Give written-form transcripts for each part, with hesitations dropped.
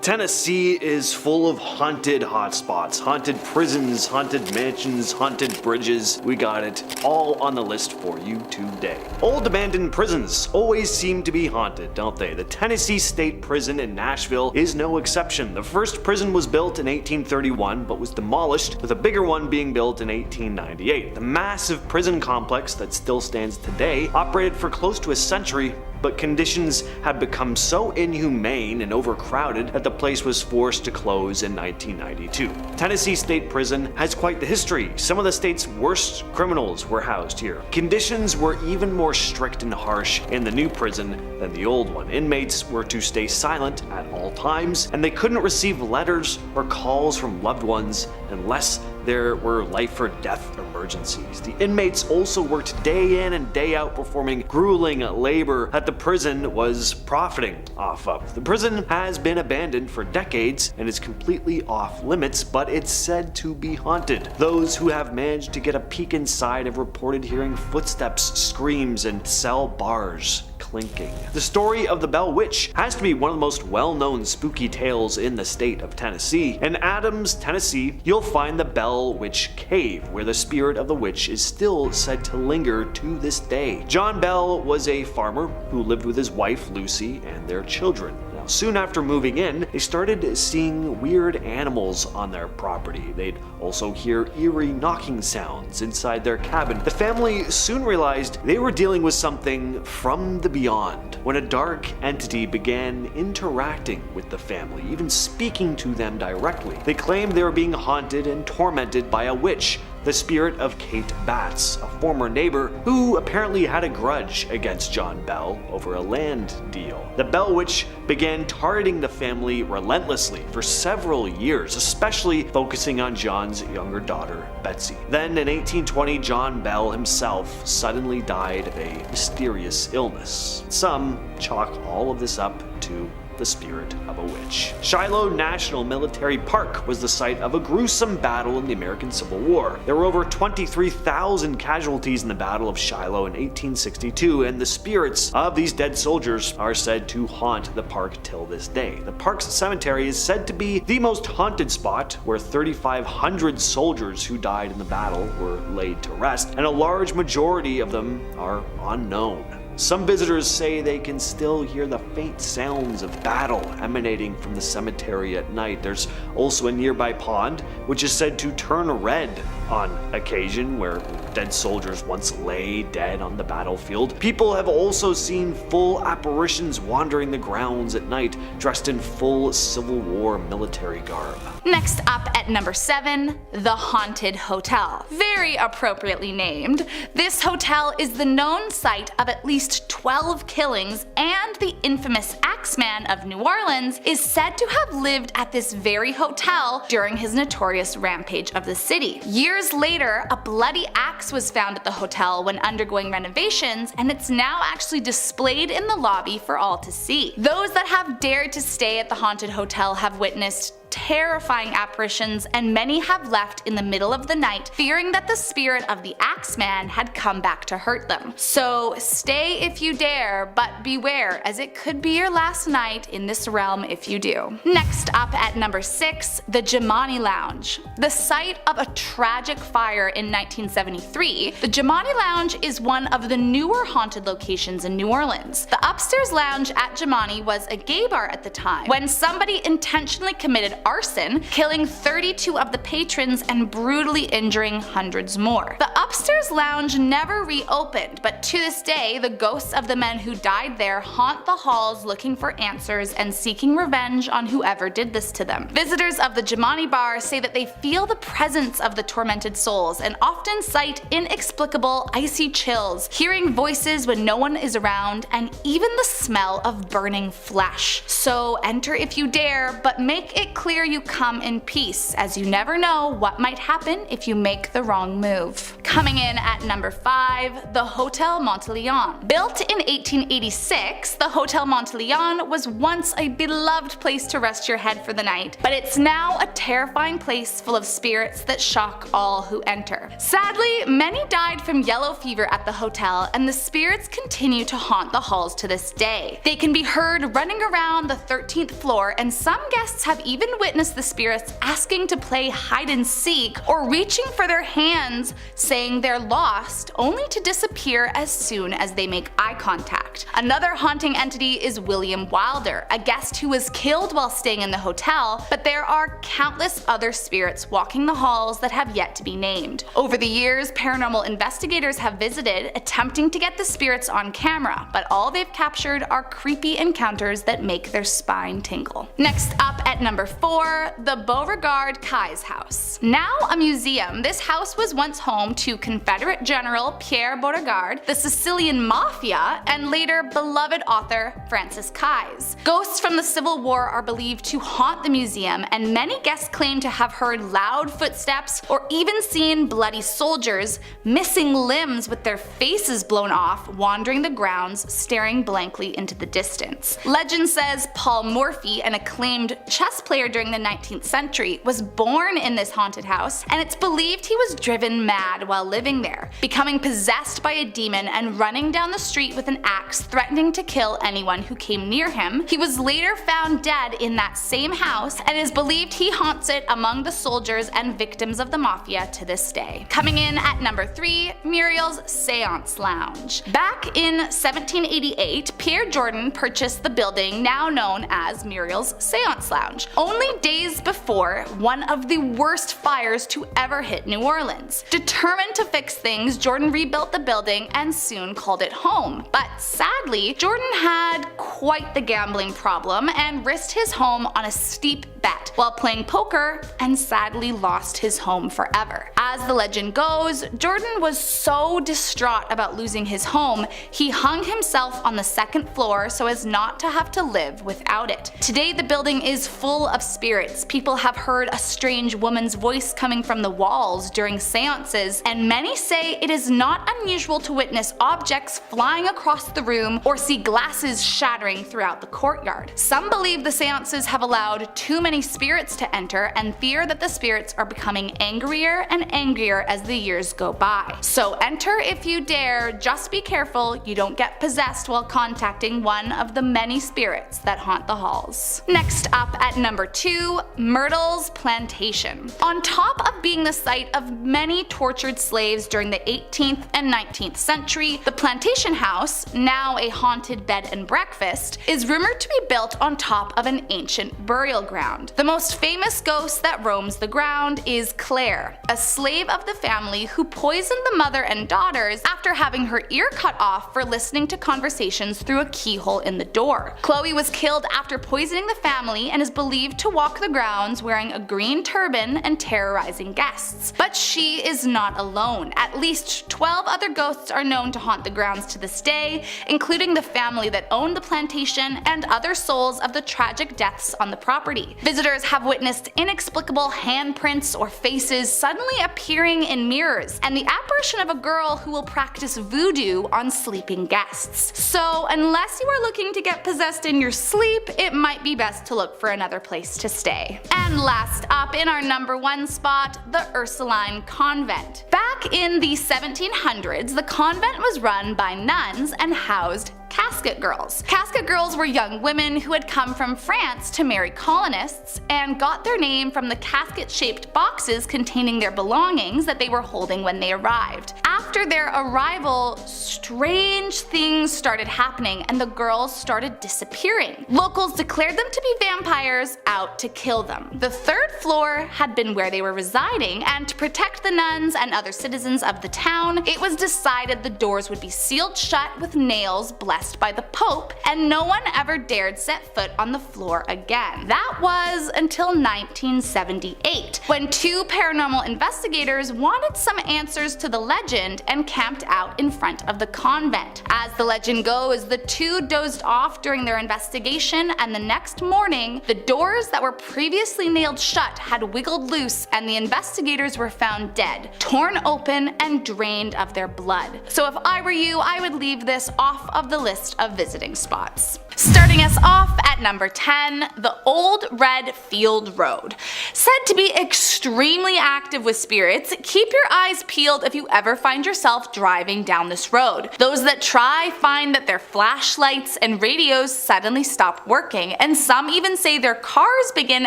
Tennessee is full of haunted hotspots, haunted prisons, haunted mansions, haunted bridges. We got it all on the list for you today. Old abandoned prisons always seem to be haunted, don't they? The Tennessee State Prison in Nashville is no exception. The first prison was built in 1831 but was demolished, with a bigger one being built in 1898. The massive prison complex that still stands today operated for close to a century, but conditions had become so inhumane and overcrowded that the place was forced to close in 1992. Tennessee State Prison has quite the history. Some of the state's worst criminals were housed here. Conditions were even more strict and harsh in the new prison than the old one. Inmates were to stay silent at all times, and they couldn't receive letters or calls from loved ones unless there were life or death emergencies. The inmates also worked day in and day out performing grueling labor that the prison was profiting off of. The prison has been abandoned for decades and is completely off limits, but it's said to be haunted. Those who have managed to get a peek inside have reported hearing footsteps, screams, and cell bars clinking. The story of the Bell Witch has to be one of the most well-known spooky tales in the state of Tennessee. In Adams, Tennessee, you'll find the Bell Witch Cave, where the spirit of the witch is still said to linger to this day. John Bell was a farmer who lived with his wife Lucy and their children. Soon after moving in, they started seeing weird animals on their property. They'd also hear eerie knocking sounds inside their cabin. The family soon realized they were dealing with something from the beyond when a dark entity began interacting with the family, even speaking to them directly. They claimed they were being haunted and tormented by a witch, the spirit of Kate Batts, a former neighbor who apparently had a grudge against John Bell over a land deal. The Bell Witch began targeting the family relentlessly for several years, especially focusing on John's younger daughter, Betsy. Then in 1820, John Bell himself suddenly died of a mysterious illness. Some chalk all of this up to the spirit of a witch. Shiloh National Military Park was the site of a gruesome battle in the American Civil War. There were over 23,000 casualties in the Battle of Shiloh in 1862, and the spirits of these dead soldiers are said to haunt the park till this day. The park's cemetery is said to be the most haunted spot, where 3,500 soldiers who died in the battle were laid to rest, and a large majority of them are unknown. Some visitors say they can still hear the faint sounds of battle emanating from the cemetery at night. There's also a nearby pond, which is said to turn red on occasion, where dead soldiers once lay dead on the battlefield. People have also seen full apparitions wandering the grounds at night, dressed in full Civil War military garb. Next up at number 7, the Haunted Hotel. Very appropriately named. This hotel is the known site of at least 12 killings, and the infamous Axeman of New Orleans is said to have lived at this very hotel during his notorious rampage of the city. Years later, a bloody axe was found at the hotel when undergoing renovations, and it's now actually displayed in the lobby for all to see. Those that have dared to stay at the haunted hotel have witnessed terrifying apparitions, and many have left in the middle of the night fearing that the spirit of the Axeman had come back to hurt them. So stay if you dare, but beware, as it could be your last night in this realm if you do. Next up at number 6, the Jimani Lounge. The site of a tragic fire in 1973, the Jimani Lounge is one of the newer haunted locations in New Orleans. The upstairs lounge at Jimani was a gay bar at the time, when somebody intentionally committed arson, killing 32 of the patrons and brutally injuring hundreds more. The upstairs lounge never reopened, but to this day, the ghosts of the men who died there haunt the halls looking for answers and seeking revenge on whoever did this to them. Visitors of the Jimani bar say that they feel the presence of the tormented souls and often cite inexplicable icy chills, hearing voices when no one is around, and even the smell of burning flesh. So enter if you dare, but make it clear clear you come in peace, as you never know what might happen if you make the wrong move. Coming in at number 5, the Hotel Monteleone. Built in 1886, the Hotel Monteleone was once a beloved place to rest your head for the night, but it's now a terrifying place full of spirits that shock all who enter. Sadly, many died from yellow fever at the hotel, and the spirits continue to haunt the halls to this day. They can be heard running around the 13th floor, and some guests have even witnessed the spirits asking to play hide and seek or reaching for their hands, saying they're lost, only to disappear as soon as they make eye contact. Another haunting entity is William Wilder, a guest who was killed while staying in the hotel, but there are countless other spirits walking the halls that have yet to be named. Over the years, paranormal investigators have visited, attempting to get the spirits on camera, but all they've captured are creepy encounters that make their spine tingle. Next up at number 4, the Beauregard Kai's house. Now a museum, this house was once home to Confederate General Pierre Beauregard, the Sicilian Mafia, and later beloved author Francis Kais. Ghosts from the Civil War are believed to haunt the museum, and many guests claim to have heard loud footsteps or even seen bloody soldiers, missing limbs with their faces blown off, wandering the grounds, staring blankly into the distance. Legend says Paul Morphy, an acclaimed chess player during the 19th century, was born in this haunted house, and it's believed he was driven mad while living there, becoming possessed by a demon and running down the street with an axe, threatening to kill anyone who came near him. He was later found dead in that same house, and is believed he haunts it among the soldiers and victims of the mafia to this day. Coming in at number 3, Muriel's Seance Lounge. Back in 1788, Pierre Jordan purchased the building now known as Muriel's Seance Lounge, only days before one of the worst fires to ever hit New Orleans. Determined to fix things, Jordan rebuilt the building and soon called it home. But sadly, Jordan had quite the gambling problem and risked his home on a steep bet while playing poker, and sadly lost his home forever. As the legend goes, Jordan was so distraught about losing his home, he hung himself on the 2nd floor so as not to have to live without it. Today the building is full of spirits. People have heard a strange woman's voice coming from the walls during seances, and many say it is not unusual to witness objects flying across the room or see glasses shattering throughout the courtyard. Some believe the seances have allowed too many spirits to enter, and fear that the spirits are becoming angrier and angrier as the years go by. So enter if you dare, just be careful you don't get possessed while contacting one of the many spirits that haunt the halls. Next up at number 2, Myrtle's Plantation. On top of being the site of many tortured slaves during the 18th and 19th century, the plantation house, now a haunted bed and breakfast, is rumored to be built on top of an ancient burial ground. The most famous ghost that roams the ground is Claire, a slave of the family who poisoned the mother and daughters after having her ear cut off for listening to conversations through a keyhole in the door. Chloe was killed after poisoning the family and is believed to walk the grounds wearing a green turban and terrorizing guests. But she is not alone. At least 12 other ghosts are known to haunt the grounds to this day, including the family that owned the plantation and other souls of the tragic deaths on the property. Visitors have witnessed inexplicable handprints or faces suddenly appearing in mirrors, and the apparition of a girl who will practice voodoo on sleeping guests. So unless you are looking to get possessed in your sleep, it might be best to look for another place to stay. And last up in our number 1 spot, the Ursuline Convent. Back in the 1700s, the convent was run by nuns and housed casket girls. Casket girls were young women who had come from France to marry colonists and got their name from the casket-shaped boxes containing their belongings that they were holding when they arrived. After their arrival, strange things started happening and the girls started disappearing. Locals declared them to be vampires out to kill them. The 3rd floor had been where they were residing, and to protect the nuns and other citizens of the town, it was decided the doors would be sealed shut with nails blessed repossessed by the Pope, and no one ever dared set foot on the floor again. That was until 1978, when two paranormal investigators wanted some answers to the legend and camped out in front of the convent. As the legend goes, the two dozed off during their investigation, and the next morning, the doors that were previously nailed shut had wiggled loose and the investigators were found dead, torn open and drained of their blood. So if I were you, I would leave this off of the list of visiting spots. Starting us off at number 10, the Old Red Field Road. Said to be extremely active with spirits, keep your eyes peeled if you ever find yourself driving down this road. Those that try find that their flashlights and radios suddenly stop working, and some even say their cars begin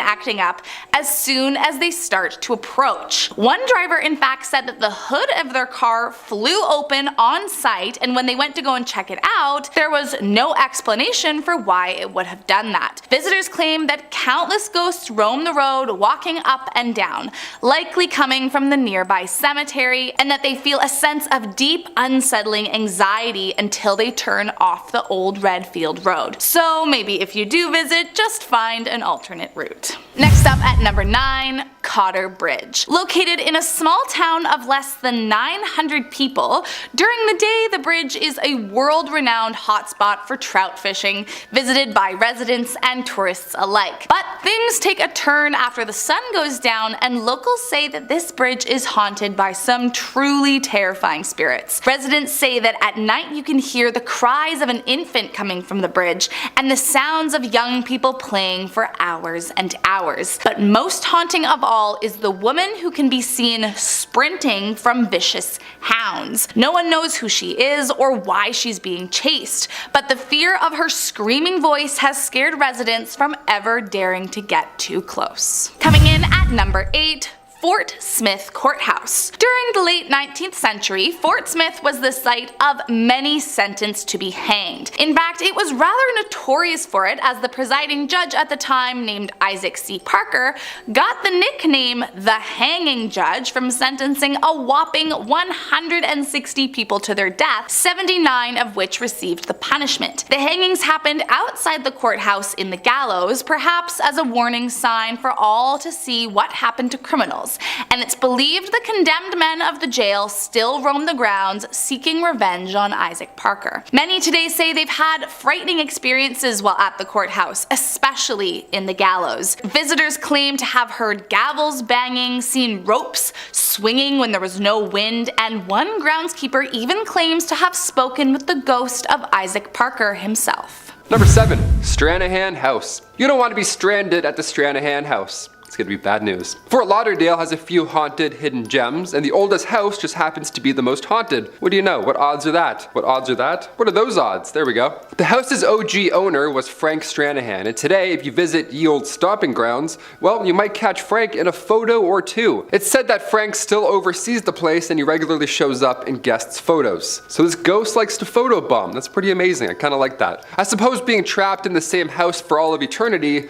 acting up as soon as they start to approach. One driver in fact said that the hood of their car flew open on sight, and when they went to go and check it out, there was no explanation for why it would have done that. Visitors claim that countless ghosts roam the road, walking up and down, likely coming from the nearby cemetery, and that they feel a sense of deep, unsettling anxiety until they turn off the Old Red Field Road. So maybe if you do visit, just find an alternate route. Next up at number 9, Cotter Bridge. Located in a small town of less than 900 people, during the day the bridge is a world-renowned hotspot for trout fishing, visited by residents and tourists alike. But things take a turn after the sun goes down, and locals say that this bridge is haunted by some truly terrifying spirits. Residents say that at night you can hear the cries of an infant coming from the bridge, and the sounds of young people playing for hours and hours. But most haunting of all is the woman who can be seen sprinting from vicious hounds. No one knows who she is or why she's being chased, but the fear of her screaming voice has scared residents from ever daring to get too close. Coming in at number 8, Fort Smith Courthouse. During the late 19th century, Fort Smith was the site of many sentenced to be hanged. In fact, it was rather notorious for it, as the presiding judge at the time, named Isaac C. Parker, got the nickname the Hanging Judge from sentencing a whopping 160 people to their death, 79 of which received the punishment. The hangings happened outside the courthouse in the gallows, perhaps as a warning sign for all to see what happened to criminals. And it's believed the condemned men of the jail still roam the grounds seeking revenge on Isaac Parker. Many today say they've had frightening experiences while at the courthouse, especially in the gallows. Visitors claim to have heard gavels banging, seen ropes swinging when there was no wind, and one groundskeeper even claims to have spoken with the ghost of Isaac Parker himself. Number 7, Stranahan House. You don't want to be stranded at the Stranahan House. It's gonna be bad news. Fort Lauderdale has a few haunted hidden gems, and the oldest house just happens to be the most haunted. What do you know? What odds are that? What odds are that? What are those odds? There we go. The house's OG owner was Frank Stranahan, and today if you visit ye old stomping grounds, well, you might catch Frank in a photo or two. It's said that Frank still oversees the place and he regularly shows up in guests' photos. So this ghost likes to photobomb. That's pretty amazing. I kinda like that. I suppose being trapped in the same house for all of eternity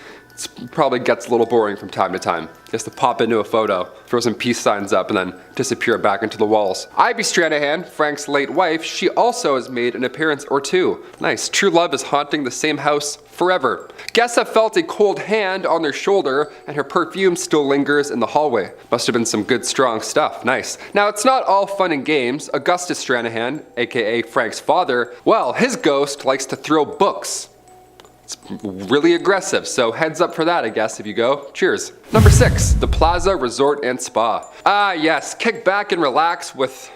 probably gets a little boring from time to time. Just to pop into a photo, throw some peace signs up, and then disappear back into the walls. Ivy Stranahan, Frank's late wife, she also has made an appearance or two. Nice. True love is haunting the same house forever. Guests have felt a cold hand on their shoulder, and her perfume still lingers in the hallway. Must have been some good strong stuff. Nice. Now it's not all fun and games. Augustus Stranahan, aka Frank's father, well, his ghost likes to throw books. It's really aggressive, so heads up for that, I guess, if you go. Cheers. Number 6, the Plaza Resort and Spa. Ah yes, kick back and relax with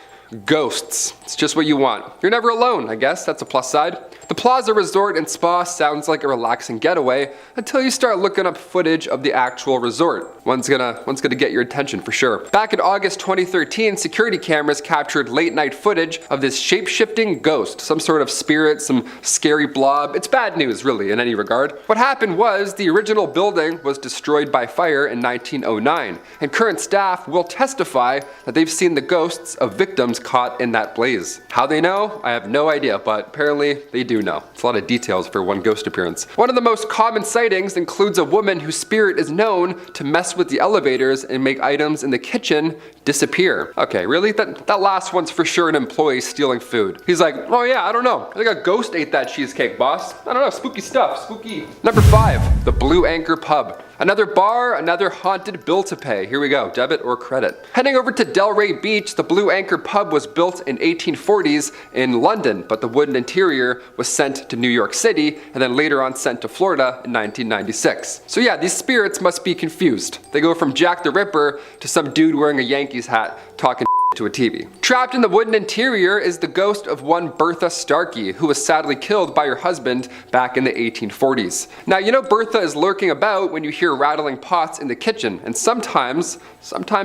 ghosts. It's just what you want. You're never alone, I guess. That's a plus side. The Plaza Resort and Spa sounds like a relaxing getaway until you start looking up footage of the actual resort. One's gonna get your attention for sure. Back in August 2013, security cameras captured late night footage of this shape-shifting ghost, some sort of spirit, some scary blob. It's bad news, really, in any regard. What happened was the original building was destroyed by fire in 1909, and current staff will testify that they've seen the ghosts of victims caught in that blaze. How they know? I have no idea, but apparently they do do know. It's a lot of details for one ghost appearance. One of the most common sightings includes a woman whose spirit is known to mess with the elevators and make items in the kitchen disappear. Okay, really? That last one's for sure an employee stealing food. He's like, oh yeah, I don't know. I think a ghost ate that cheesecake, boss. I don't know, spooky stuff, spooky. Number 5, the Blue Anchor Pub. Another bar, another haunted bill to pay. Here we go, debit or credit. Heading over to Delray Beach, the Blue Anchor Pub was built in 1840s in London, but the wooden interior was sent to New York City and then later on sent to Florida in 1996. So yeah, these spirits must be confused. They go from Jack the Ripper to some dude wearing a Yankees hat talking to a TV. Trapped in the wooden interior is the ghost of one Bertha Starkey, who was sadly killed by her husband back in the 1840s. Now, you know Bertha is lurking about when you hear rattling pots in the kitchen, and sometimes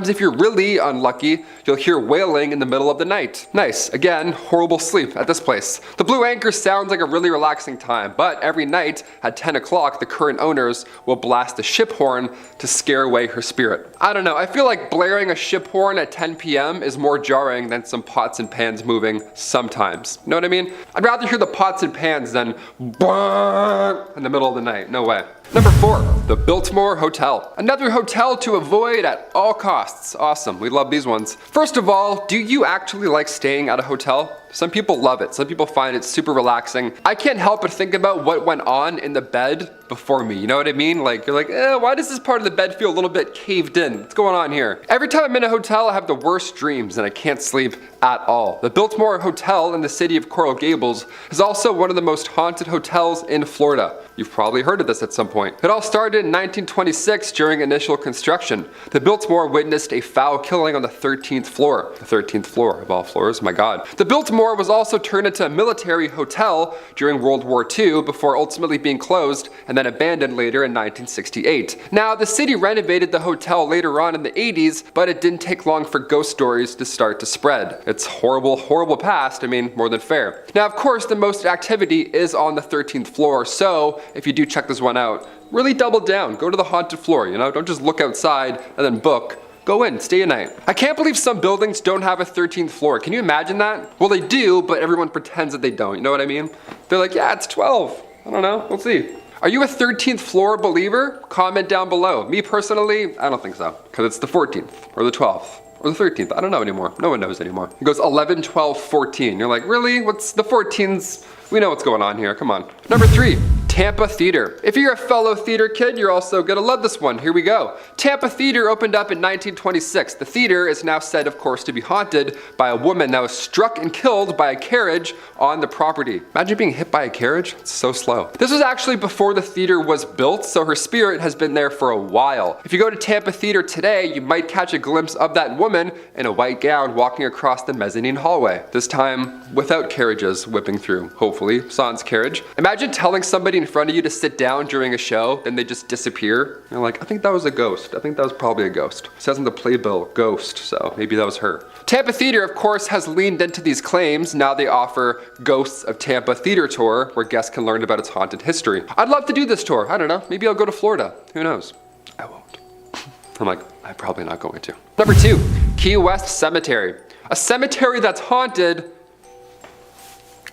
if you're really unlucky, you'll hear wailing in the middle of the night. Nice. Again, horrible sleep at this place. The Blue Anchor sounds like a really relaxing time, but every night at 10 o'clock, the current owners will blast the ship horn to scare away her spirit. I don't know, I feel like blaring a ship horn at 10 p.m. is more jarring than some pots and pans moving sometimes. You know what I mean? I'd rather hear the pots and pans than in the middle of the night. No way. Number 4, the Biltmore Hotel. Another hotel to avoid at all costs. Awesome, we love these ones. First of all, do you actually like staying at a hotel? Some people love it. Some people find it super relaxing. I can't help but think about what went on in the bed before me. You know what I mean? Like, you're like, why does this part of the bed feel a little bit caved in? What's going on here? Every time I'm in a hotel, I have the worst dreams and I can't sleep at all. The Biltmore Hotel in the city of Coral Gables is also one of the most haunted hotels in Florida. You've probably heard of this at some point. It all started in 1926 during initial construction. The Biltmore witnessed a foul killing on the 13th floor. The 13th floor of all floors, my God. The Biltmore was also turned into a military hotel during World War II before ultimately being closed and then abandoned later in 1968. Now, the city renovated the hotel later on in the 80s, but it didn't take long for ghost stories to start to spread. It's horrible, horrible past, I mean, more than fair. Now, of course, the most activity is on the 13th floor, so if you do check this one out, really double down, go to the haunted floor, you know, don't just look outside and then book. Go in, stay a night. I can't believe some buildings don't have a 13th floor. Can you imagine that? Well, they do, but everyone pretends that they don't. You know what I mean? They're like, yeah, it's 12. I don't know, we'll see. Are you a 13th floor believer? Comment down below. Me personally, I don't think so, because it's the 14th or the 12th. Or the 13th, I don't know anymore. No one knows anymore. It goes 11, 12, 14. You're like, really? What's the 14s? We know what's going on here, come on. Number 3, Tampa Theater. If you're a fellow theater kid, you're also gonna love this one. Here we go. Tampa Theater opened up in 1926. The theater is now said, of course, to be haunted by a woman that was struck and killed by a carriage on the property. Imagine being hit by a carriage. It's so slow. This was actually before the theater was built, so her spirit has been there for a while. If you go to Tampa Theater today, you might catch a glimpse of that woman in a white gown walking across the mezzanine hallway. This time without carriages whipping through, hopefully, sans carriage. Imagine telling somebody in front of you to sit down during a show, then they just disappear. You're like, I think that was a ghost. I think that was probably a ghost. It says in the playbill, ghost, so maybe that was her. Tampa Theater, of course, has leaned into these claims. Now they offer Ghosts of Tampa Theater Tour, where guests can learn about its haunted history. I'd love to do this tour. I don't know, maybe I'll go to Florida. Who knows? I won't. I'm like, I'm probably not going to. Number 2, Key West Cemetery. A cemetery that's haunted.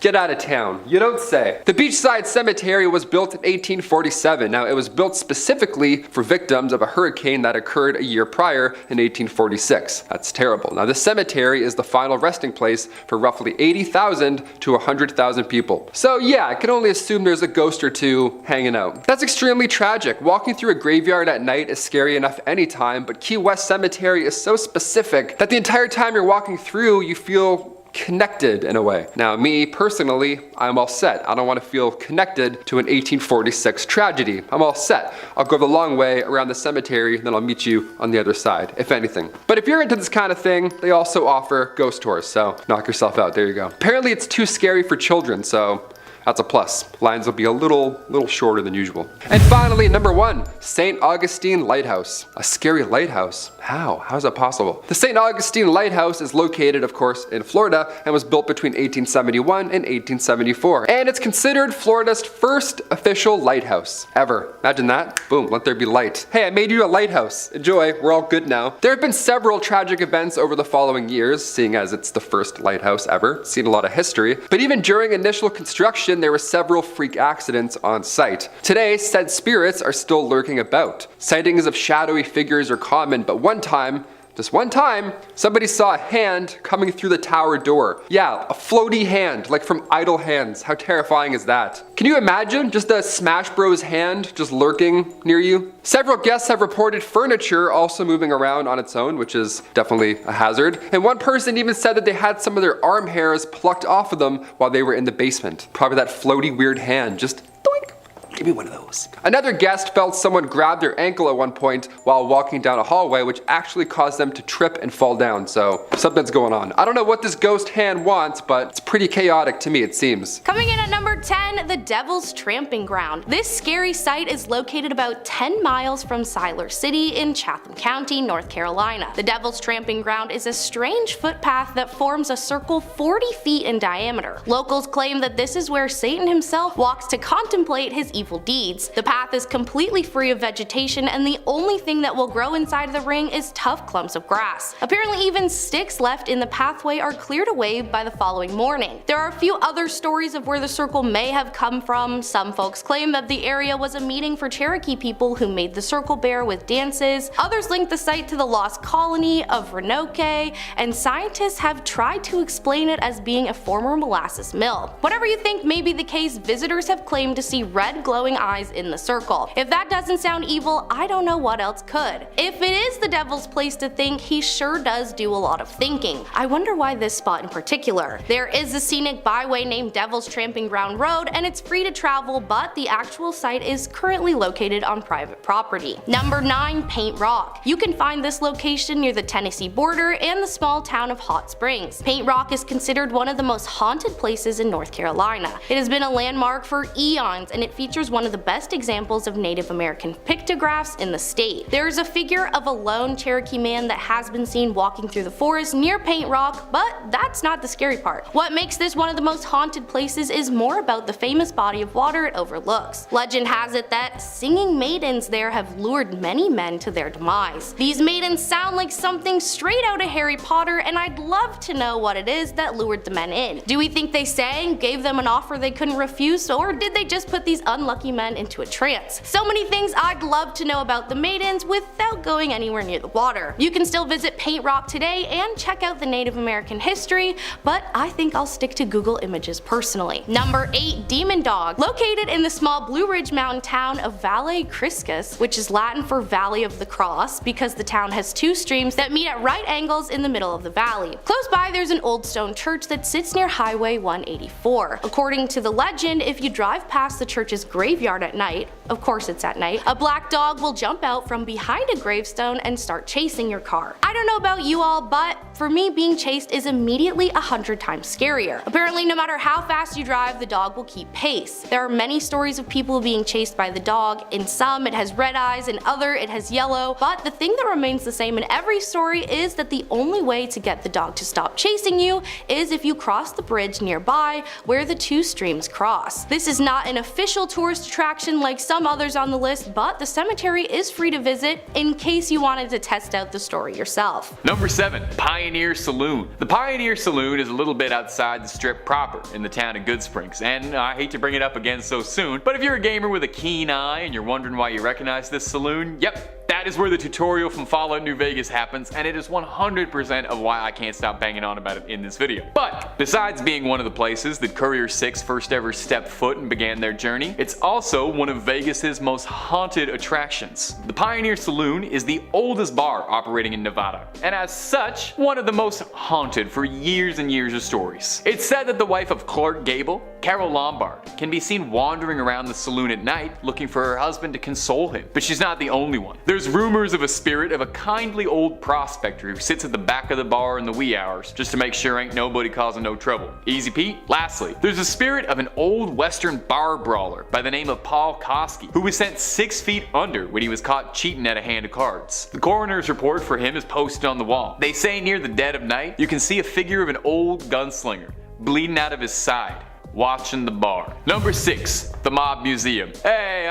Get out of town. You don't say. The Beachside Cemetery was built in 1847. Now, it was built specifically for victims of a hurricane that occurred a year prior in 1846. That's terrible. Now, this cemetery is the final resting place for roughly 80,000 to 100,000 people. So yeah, I can only assume there's a ghost or two hanging out. That's extremely tragic. Walking through a graveyard at night is scary enough anytime, but Key West Cemetery is so specific that the entire time you're walking through, you feel connected in a way. Now, me personally, I'm all set. I don't want to feel connected to an 1846 tragedy. I'm all set. I'll go the long way around the cemetery, then I'll meet you on the other side, if anything. But if you're into this kind of thing, they also offer ghost tours, so knock yourself out. There you go. Apparently, it's too scary for children, so that's a plus. Lines will be a little shorter than usual. And finally, number 1, St. Augustine Lighthouse. A scary lighthouse? How? How is that possible? The St. Augustine Lighthouse is located, of course, in Florida and was built between 1871 and 1874. And it's considered Florida's first official lighthouse ever. Imagine that. Boom, let there be light. Hey, I made you a lighthouse. Enjoy, we're all good now. There have been several tragic events over the following years, seeing as it's the first lighthouse ever. Seen a lot of history. But even during initial construction, construction, there were several freak accidents on site. Today, said spirits are still lurking about. Sightings of shadowy figures are common, but one time, just one time, somebody saw a hand coming through the tower door. Yeah, a floaty hand, like from Idle Hands. How terrifying is that? Can you imagine just a Smash Bros hand just lurking near you? Several guests have reported furniture also moving around on its own, which is definitely a hazard. And one person even said that they had some of their arm hairs plucked off of them while they were in the basement. Probably that floaty weird hand just doink. Give me one of those. Another guest felt someone grab their ankle at one point while walking down a hallway, which actually caused them to trip and fall down, so something's going on. I don't know what this ghost hand wants, but it's pretty chaotic to me, it seems. Coming in at number 10, the Devil's Tramping Ground. This scary site is located about 10 miles from Siler City in Chatham County, North Carolina. The Devil's Tramping Ground is a strange footpath that forms a circle 40 feet in diameter. Locals claim that this is where Satan himself walks to contemplate his evil deeds. The path is completely free of vegetation, and the only thing that will grow inside of the ring is tough clumps of grass. Apparently even sticks left in the pathway are cleared away by the following morning. There are a few other stories of where the circle may have come from. Some folks claim that the area was a meeting for Cherokee people who made the circle bear with dances. Others link the site to the lost colony of Roanoke, and scientists have tried to explain it as being a former molasses mill. Whatever you think may be the case, visitors have claimed to see red glowing eyes in the circle. If that doesn't sound evil, I don't know what else could. If it is the devil's place to think, he sure does do a lot of thinking. I wonder why this spot in particular. There is a scenic byway named Devil's Tramping Ground Road, and it's free to travel, but the actual site is currently located on private property. Number 9, Paint Rock. You can find this location near the Tennessee border and the small town of Hot Springs. Paint Rock is considered one of the most haunted places in North Carolina. It has been a landmark for eons, and it features one of the best examples of Native American pictographs in the state. There is a figure of a lone Cherokee man that has been seen walking through the forest near Paint Rock, but that's not the scary part. What makes this one of the most haunted places is more about the famous body of water it overlooks. Legend has it that singing maidens there have lured many men to their demise. These maidens sound like something straight out of Harry Potter, and I'd love to know what it is that lured the men in. Do we think they sang, gave them an offer they couldn't refuse, or did they just put these unlucky men into a trance? So many things I'd love to know about the maidens without going anywhere near the water. You can still visit Paint Rock today and check out the Native American history, but I think I'll stick to Google Images personally. Number 8, Demon Dog. Located in the small Blue Ridge mountain town of Valle Criscus, which is Latin for Valley of the Cross, because the town has two streams that meet at right angles in the middle of the valley. Close by, there's an old stone church that sits near Highway 184. According to the legend, if you drive past the church's graveyard at night, of course it's at night, a black dog will jump out from behind a gravestone and start chasing your car. I don't know about you all, but for me, being chased is immediately 100 times scarier. Apparently, no matter how fast you drive, the dog will keep pace. There are many stories of people being chased by the dog. In some, it has red eyes, in other, it has yellow, but the thing that remains the same in every story is that the only way to get the dog to stop chasing you is if you cross the bridge nearby where the two streams cross. This is not an official tourist attraction like some others on the list, but the cemetery is free to visit in case you wanted to test out the story yourself. Number 7, Pioneer Saloon. The Pioneer Saloon is a little bit outside the strip proper in the town of Good Springs, and I hate to bring it up again so soon, but if you're a gamer with a keen eye and you're wondering why you recognize this saloon, yep, that is where the tutorial from Fallout New Vegas happens, and it is 100% of why I can't stop banging on about it in this video. But besides being one of the places that Courier 6 first ever stepped foot and began their journey, it's also one of Vegas's most haunted attractions. The Pioneer Saloon is the oldest bar operating in Nevada, and as such, one of the most haunted for years and years of stories. It's said that the wife of Clark Gable, Carol Lombard, can be seen wandering around the saloon at night looking for her husband to console him, but she's not the only one. There's rumors of a spirit of a kindly old prospector who sits at the back of the bar in the wee hours just to make sure ain't nobody causing no trouble. Easy Pete? Lastly, there's a spirit of an old western bar brawler by the name of Paul Koski, who was sent 6 feet under when he was caught cheating at a hand of cards. The coroner's report for him is posted on the wall. They say near the dead of night, you can see a figure of an old gunslinger bleeding out of his side, watching the bar. Number 6, the Mob Museum. Hey,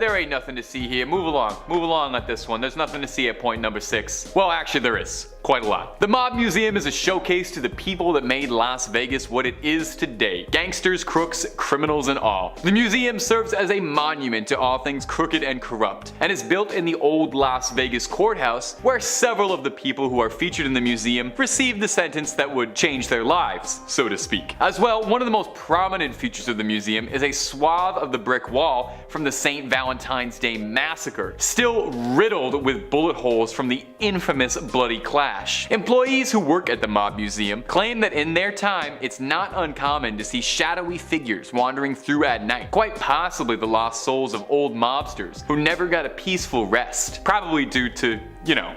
there ain't nothing to see here. Move along at this one. There's nothing to see at point number 6. Well, actually there is. Quite a lot. The Mob Museum is a showcase to the people that made Las Vegas what it is today. Gangsters, crooks, criminals, and all. The museum serves as a monument to all things crooked and corrupt, and is built in the old Las Vegas courthouse, where several of the people who are featured in the museum received the sentence that would change their lives, so to speak. As well, one of the most prominent features of the museum is a swath of the brick wall from the St. Valentine's Day Massacre, still riddled with bullet holes from the infamous Bloody Clash. Employees who work at the Mob Museum claim that in their time it's not uncommon to see shadowy figures wandering through at night, quite possibly the lost souls of old mobsters who never got a peaceful rest, probably due to,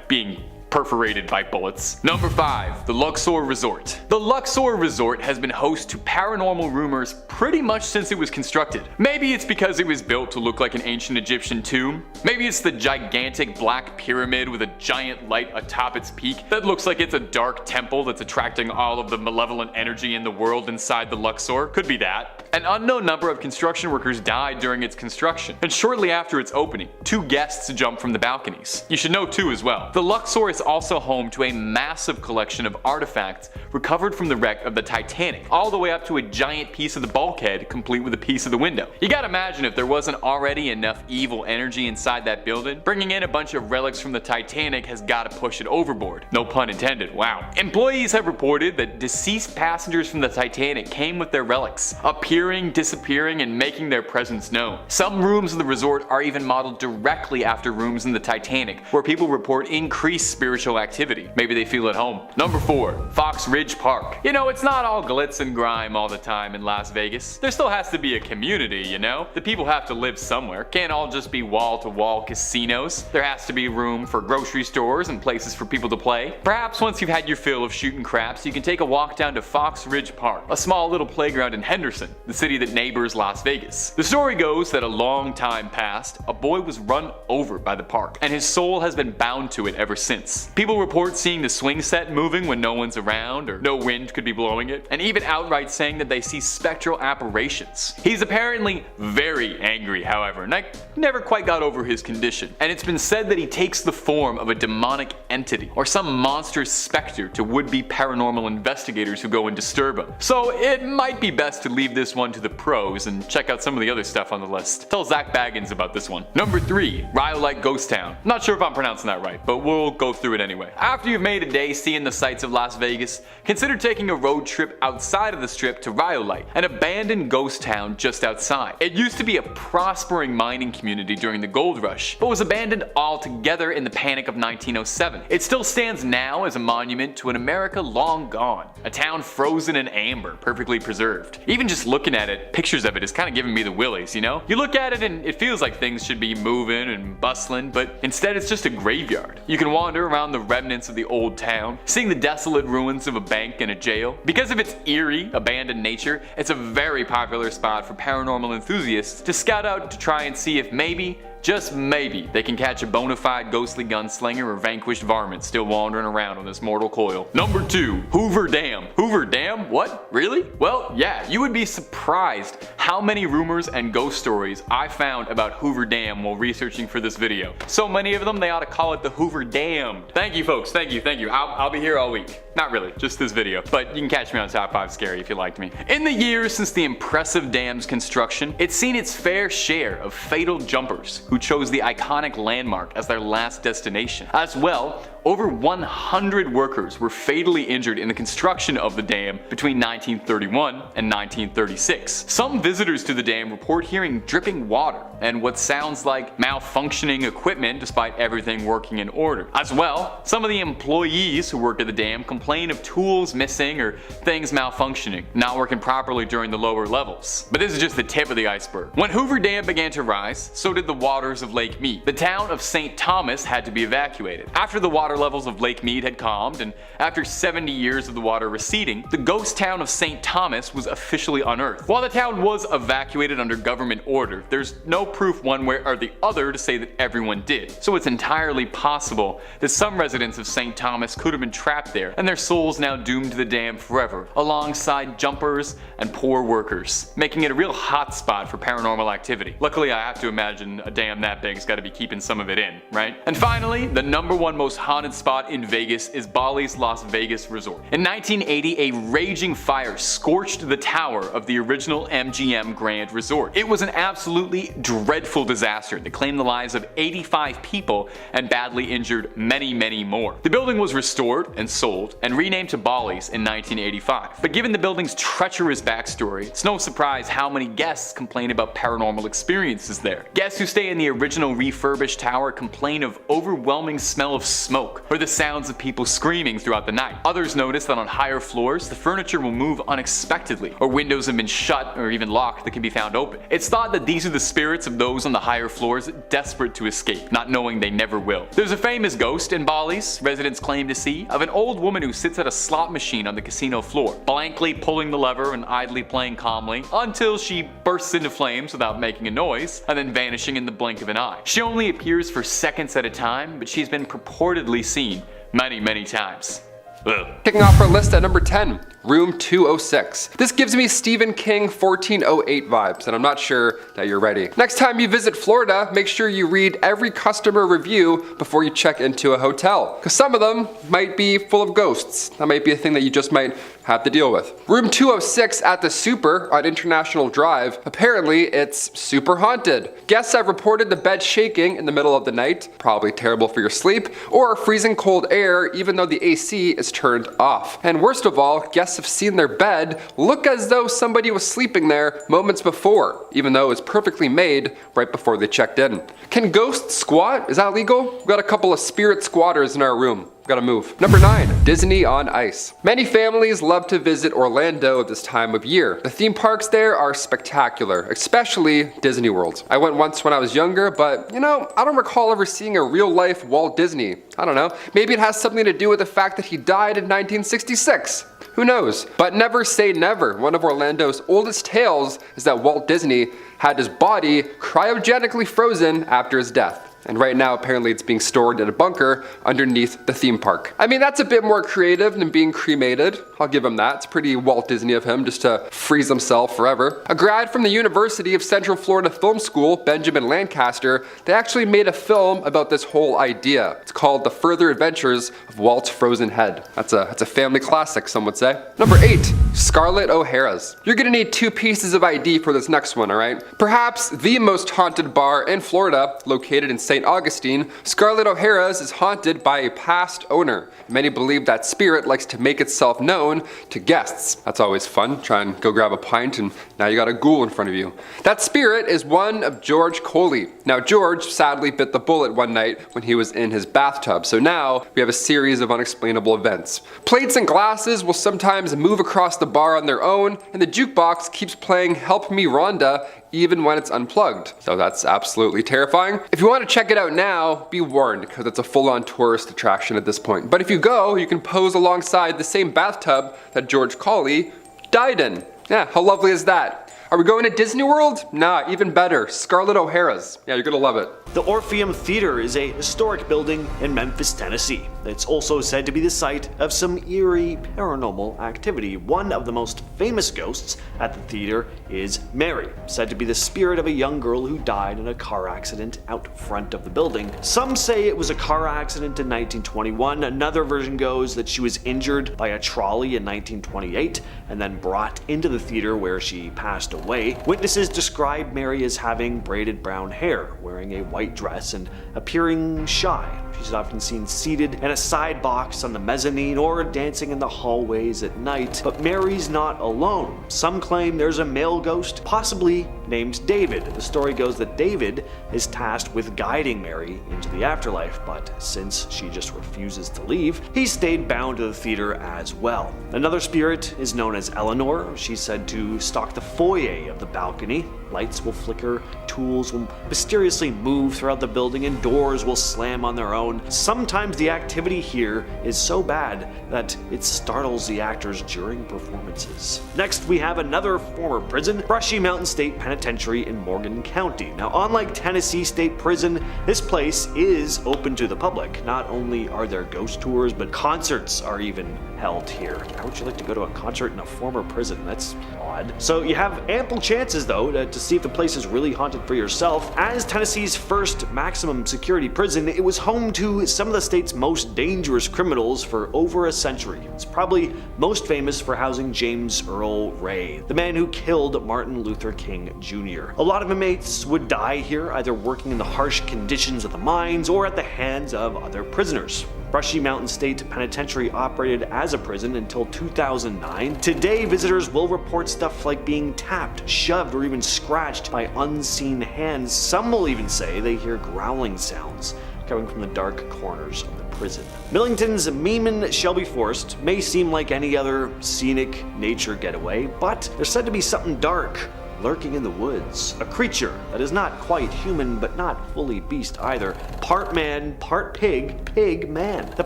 being perforated by bullets. Number 5, the Luxor Resort. The Luxor Resort has been host to paranormal rumors pretty much since it was constructed. Maybe it's because it was built to look like an ancient Egyptian tomb. Maybe it's the gigantic black pyramid with a giant light atop its peak that looks like it's a dark temple that's attracting all of the malevolent energy in the world inside the Luxor. Could be that. An unknown number of construction workers died during its construction, and shortly after its opening, 2 guests jumped from the balconies. You should know too as well. The Luxor is also home to a massive collection of artifacts recovered from the wreck of the Titanic, all the way up to a giant piece of the bulkhead complete with a piece of the window. You gotta imagine if there wasn't already enough evil energy inside that building, bringing in a bunch of relics from the Titanic has gotta push it overboard. No pun intended, wow. Employees have reported that deceased passengers from the Titanic came with their relics, appearing, disappearing, and making their presence known. Some rooms of the resort are even modeled directly after rooms in the Titanic, where people report increased spiritual activity. Maybe they feel at home. Number 4, Fox Ridge Park. It's not all glitz and grime all the time in Las Vegas. There still has to be a community, The people have to live somewhere. Can't all just be wall-to-wall casinos. There has to be room for grocery stores and places for people to play. Perhaps once you've had your fill of shooting craps, you can take a walk down to Fox Ridge Park, a small little playground in Henderson, the city that neighbors Las Vegas. The story goes that a long time past, a boy was run over by the park, and his soul has been bound to it ever since. People report seeing the swing set moving when no one's around or no wind could be blowing it, and even outright saying that they see spectral apparitions. He's apparently very angry, however, and I never quite got over his condition, and it's been said that he takes the form of a demonic entity or some monstrous specter to would-be paranormal investigators who go and disturb him. So it might be best to leave this one to the pros and check out some of the other stuff on the list. Tell Zach Baggins about this one. Number 3, Rhyolite Ghost Town. Not sure if I'm pronouncing that right, but we'll go through it anyway. After you've made a day seeing the sights of Las Vegas, consider taking a road trip outside of the strip to Rhyolite, an abandoned ghost town just outside. It used to be a prospering mining community during the gold rush, but was abandoned altogether in the panic of 1907. It still stands now as a monument to an America long gone, a town frozen in amber, perfectly preserved. Even just looking at it, pictures of it is kind of giving me the willies, You look at it and it feels like things should be moving and bustling, but instead it's just a graveyard. You can wander around the remnants of the old town, seeing the desolate ruins of a bank and a jail. Because of its eerie, abandoned nature, it's a very popular spot for paranormal enthusiasts to scout out to try and see if maybe, just maybe, they can catch a bona fide ghostly gunslinger or vanquished varmint still wandering around on this mortal coil. Number 2, Hoover Dam. Hoover Dam? What? Really? Well, yeah, you would be surprised how many rumors and ghost stories I found about Hoover Dam while researching for this video. So many of them, they ought to call it the Hoover Dam. Thank you folks, thank you. I'll be here all week. Not really, just this video, but you can catch me on Top 5 Scary if you liked me. In the years since the impressive dam's construction, it's seen its fair share of fatal jumpers who chose the iconic landmark as their last destination. As well, over 100 workers were fatally injured in the construction of the dam between 1931 and 1936. Some visitors to the dam report hearing dripping water and what sounds like malfunctioning equipment despite everything working in order. As well, some of the employees who work at the dam complain of tools missing or things malfunctioning, not working properly during the lower levels. But this is just the tip of the iceberg. When Hoover Dam began to rise, so did the waters of Lake Mead. The town of St. Thomas had to be evacuated. After the water water levels of Lake Mead had calmed, and after 70 years of the water receding, the ghost town of St. Thomas was officially unearthed. While the town was evacuated under government order, there's no proof one way or the other to say that everyone did. So it's entirely possible that some residents of St. Thomas could have been trapped there, and their souls now doomed to the dam forever, alongside jumpers and poor workers, making it a real hotspot for paranormal activity. Luckily, I have to imagine a dam that big's gotta be keeping some of it in, right? And finally, the #1 most haunted spot in Vegas is Bally's Las Vegas Resort. In 1980, a raging fire scorched the tower of the original MGM Grand Resort. It was an absolutely dreadful disaster that claimed the lives of 85 people and badly injured many more. The building was restored and sold and renamed to Bally's in 1985. But given the building's treacherous backstory, it's no surprise how many guests complain about paranormal experiences there. Guests who stay in the original refurbished tower complain of overwhelming smell of smoke or the sounds of people screaming throughout the night. Others notice that on higher floors, the furniture will move unexpectedly, or windows have been shut or even locked that can be found open. It's thought that these are the spirits of those on the higher floors desperate to escape, not knowing they never will. There's a famous ghost in Bally's, residents claim to see, of an old woman who sits at a slot machine on the casino floor, blankly pulling the lever and idly playing calmly until she bursts into flames without making a noise, and then vanishing in the blink of an eye. She only appears for seconds at a time, but she's been purportedly seen many times. Ugh. Kicking off our list at number 10, Room 206. This gives me Stephen King 1408 vibes, and I'm not sure that you're ready. Next time you visit Florida, make sure you read every customer review before you check into a hotel, because some of them might be full of ghosts. That might be a thing that you just might have to deal with. Room 206 at the Super on International Drive, apparently it's super haunted. Guests have reported the bed shaking in the middle of the night, probably terrible for your sleep, or freezing cold air even though the AC is turned off. And worst of all, guests have seen their bed look as though somebody was sleeping there moments before, even though it was perfectly made right before they checked in. Can ghosts squat? Is that legal? We've got a couple of spirit squatters in our room. Gotta move. Number 9, Disney on Ice. Many families love to visit Orlando at this time of year. The theme parks there are spectacular, especially Disney World. I went once when I was younger, but I don't recall ever seeing a real life Walt Disney. I don't know, maybe it has something to do with the fact that he died in 1966. Who knows? But never say never. One of Orlando's oldest tales is that Walt Disney had his body cryogenically frozen after his death. And right now, apparently it's being stored in a bunker underneath the theme park. I mean, that's a bit more creative than being cremated. I'll give him that. It's pretty Walt Disney of him just to freeze himself forever. A grad from the University of Central Florida Film School, Benjamin Lancaster, they actually made a film about this whole idea. It's called The Further Adventures of Walt's Frozen Head. That's a family classic, some would say. Number 8, Scarlett O'Hara's. You're gonna need 2 pieces of ID for this next one, alright? Perhaps the most haunted bar in Florida, located in St. Augustine, Scarlett O'Hara's is haunted by a past owner. Many believe that spirit likes to make itself known to guests. That's always fun. Try and go grab a pint and now you got a ghoul in front of you. That spirit is one of George Coley. Now George sadly bit the bullet one night when he was in his bathtub, so now we have a series of unexplainable events. Plates and glasses will sometimes move across the bar on their own, and the jukebox keeps playing Help Me Rhonda even when it's unplugged. So that's absolutely terrifying. If you want to check it out now, be warned, because it's a full-on tourist attraction at this point. But if you go, you can pose alongside the same bathtub that George Coley died in. Yeah, how lovely is that? Are we going to Disney World? Nah, even better, Scarlett O'Hara's. Yeah, you're gonna love it. The Orpheum Theater is a historic building in Memphis, Tennessee. It's also said to be the site of some eerie paranormal activity. One of the most famous ghosts at the theater is Mary, said to be the spirit of a young girl who died in a car accident out front of the building. Some say it was a car accident in 1921. Another version goes that she was injured by a trolley in 1928 and then brought into the theater where she passed away. Witnesses describe Mary as having braided brown hair, wearing a white dress, and appearing shy. She's often seen seated in a side box on the mezzanine or dancing in the hallways at night. But Mary's not alone. Some claim there's a male ghost, possibly named David. The story goes that David is tasked with guiding Mary into the afterlife, but since she just refuses to leave, he stayed bound to the theater as well. Another spirit is known as Eleanor. She's said to stalk the foyer of the balcony. Lights will flicker, tools will mysteriously move throughout the building, and doors will slam on their own. Sometimes the activity here is so bad that it startles the actors during performances. Next, we have another former prison, Brushy Mountain State Penitentiary in Morgan County. Now, unlike Tennessee State Prison, this place is open to the public. Not only are there ghost tours, but concerts are even held here. How would you like to go to a concert in a former prison? That's odd. So you have ample chances, though, to see if the place is really haunted for yourself. As Tennessee's first maximum security prison, it was home to some of the state's most dangerous criminals for over a century. It's probably most famous for housing James Earl Ray, the man who killed Martin Luther King Jr. A lot of inmates would die here, either working in the harsh conditions of the mines or at the hands of other prisoners. Brushy Mountain State Penitentiary operated as a prison until 2009. Today, visitors will report stuff like being tapped, shoved, or even scratched by unseen hands. Some will even say they hear growling sounds coming from the dark corners of the prison. Millington's Meeman Shelby Forest may seem like any other scenic nature getaway, but there's said to be something dark lurking in the woods. A creature that is not quite human, but not fully beast either. Part man, part pig, pig man. The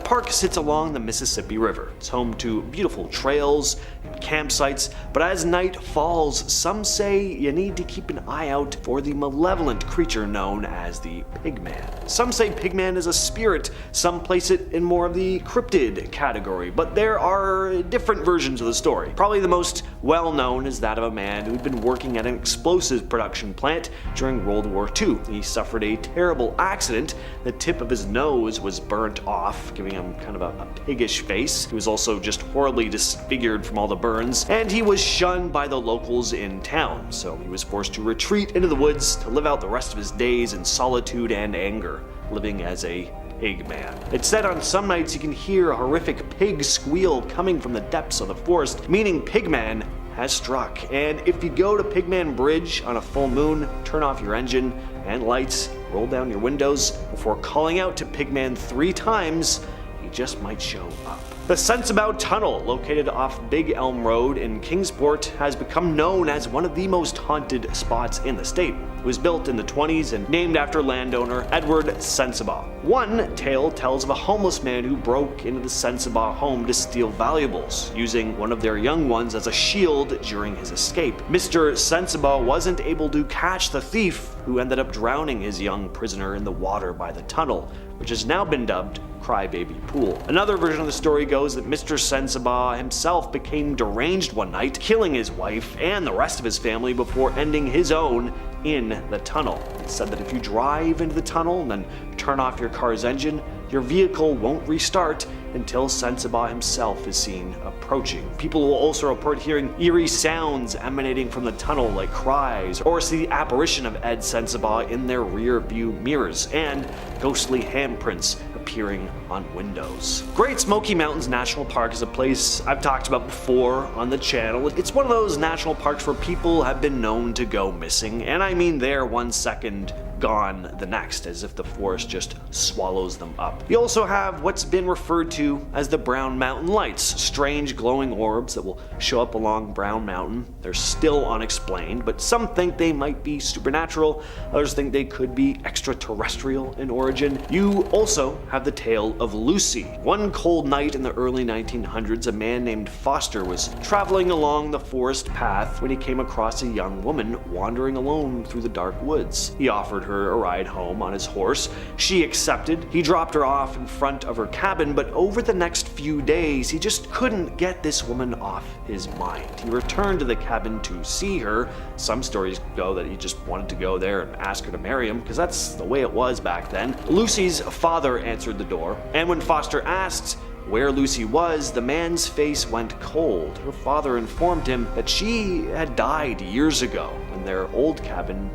park sits along the Mississippi River. It's home to beautiful trails and campsites, but as night falls, some say you need to keep an eye out for the malevolent creature known as the pigman. Some say pigman is a spirit, some place it in more of the cryptid category, but there are different versions of the story. Probably the most well-known is that of a man who'd been working at an explosives production plant during World War II. He suffered a terrible accident. The tip of his nose was burnt off, giving him kind of a piggish face. He was also just horribly disfigured from all the burns, and he was shunned by the locals in town, so he was forced to retreat into the woods to live out the rest of his days in solitude and anger, living as a pig man. It's said on some nights you can hear a horrific pig squeal coming from the depths of the forest, meaning Pigman has struck. And if you go to Pigman Bridge on a full moon, turn off your engine and lights, roll down your windows before calling out to Pigman 3 times, he just might show up. The Sensabaugh Tunnel, located off Big Elm Road in Kingsport, has become known as one of the most haunted spots in the state. It was built in the 20s and named after landowner Edward Sensabaugh. One tale tells of a homeless man who broke into the Sensabaugh home to steal valuables, using one of their young ones as a shield during his escape. Mr. Sensabaugh wasn't able to catch the thief, who ended up drowning his young prisoner in the water by the tunnel, which has now been dubbed Crybaby Pool. Another version of the story goes that Mr. Sensabaugh himself became deranged one night, killing his wife and the rest of his family before ending his own in the tunnel. It's said that if you drive into the tunnel and then turn off your car's engine, your vehicle won't restart until Sensabaugh himself is seen approaching. People will also report hearing eerie sounds emanating from the tunnel, like cries, or see the apparition of Ed Sensabaugh in their rear view mirrors, and ghostly handprints appearing on windows. Great Smoky Mountains National Park is a place I've talked about before on the channel. It's one of those national parks where people have been known to go missing, and I mean there 1 second, gone the next, as if the forest just swallows them up. You also have what's been referred to as the Brown Mountain Lights, strange glowing orbs that will show up along Brown Mountain. They're still unexplained, but some think they might be supernatural, others think they could be extraterrestrial in origin. You also have the tale of Lucy. One cold night in the early 1900s, a man named Foster was traveling along the forest path when he came across a young woman wandering alone through the dark woods. He offered her a ride home on his horse. She accepted. He dropped her off in front of her cabin, but over the next few days, he just couldn't get this woman off his mind. He returned to the cabin to see her. Some stories go that he just wanted to go there and ask her to marry him, because that's the way it was back then. Lucy's father answered the door, and when Foster asked where Lucy was, the man's face went cold. Her father informed him that she had died years ago when their old cabin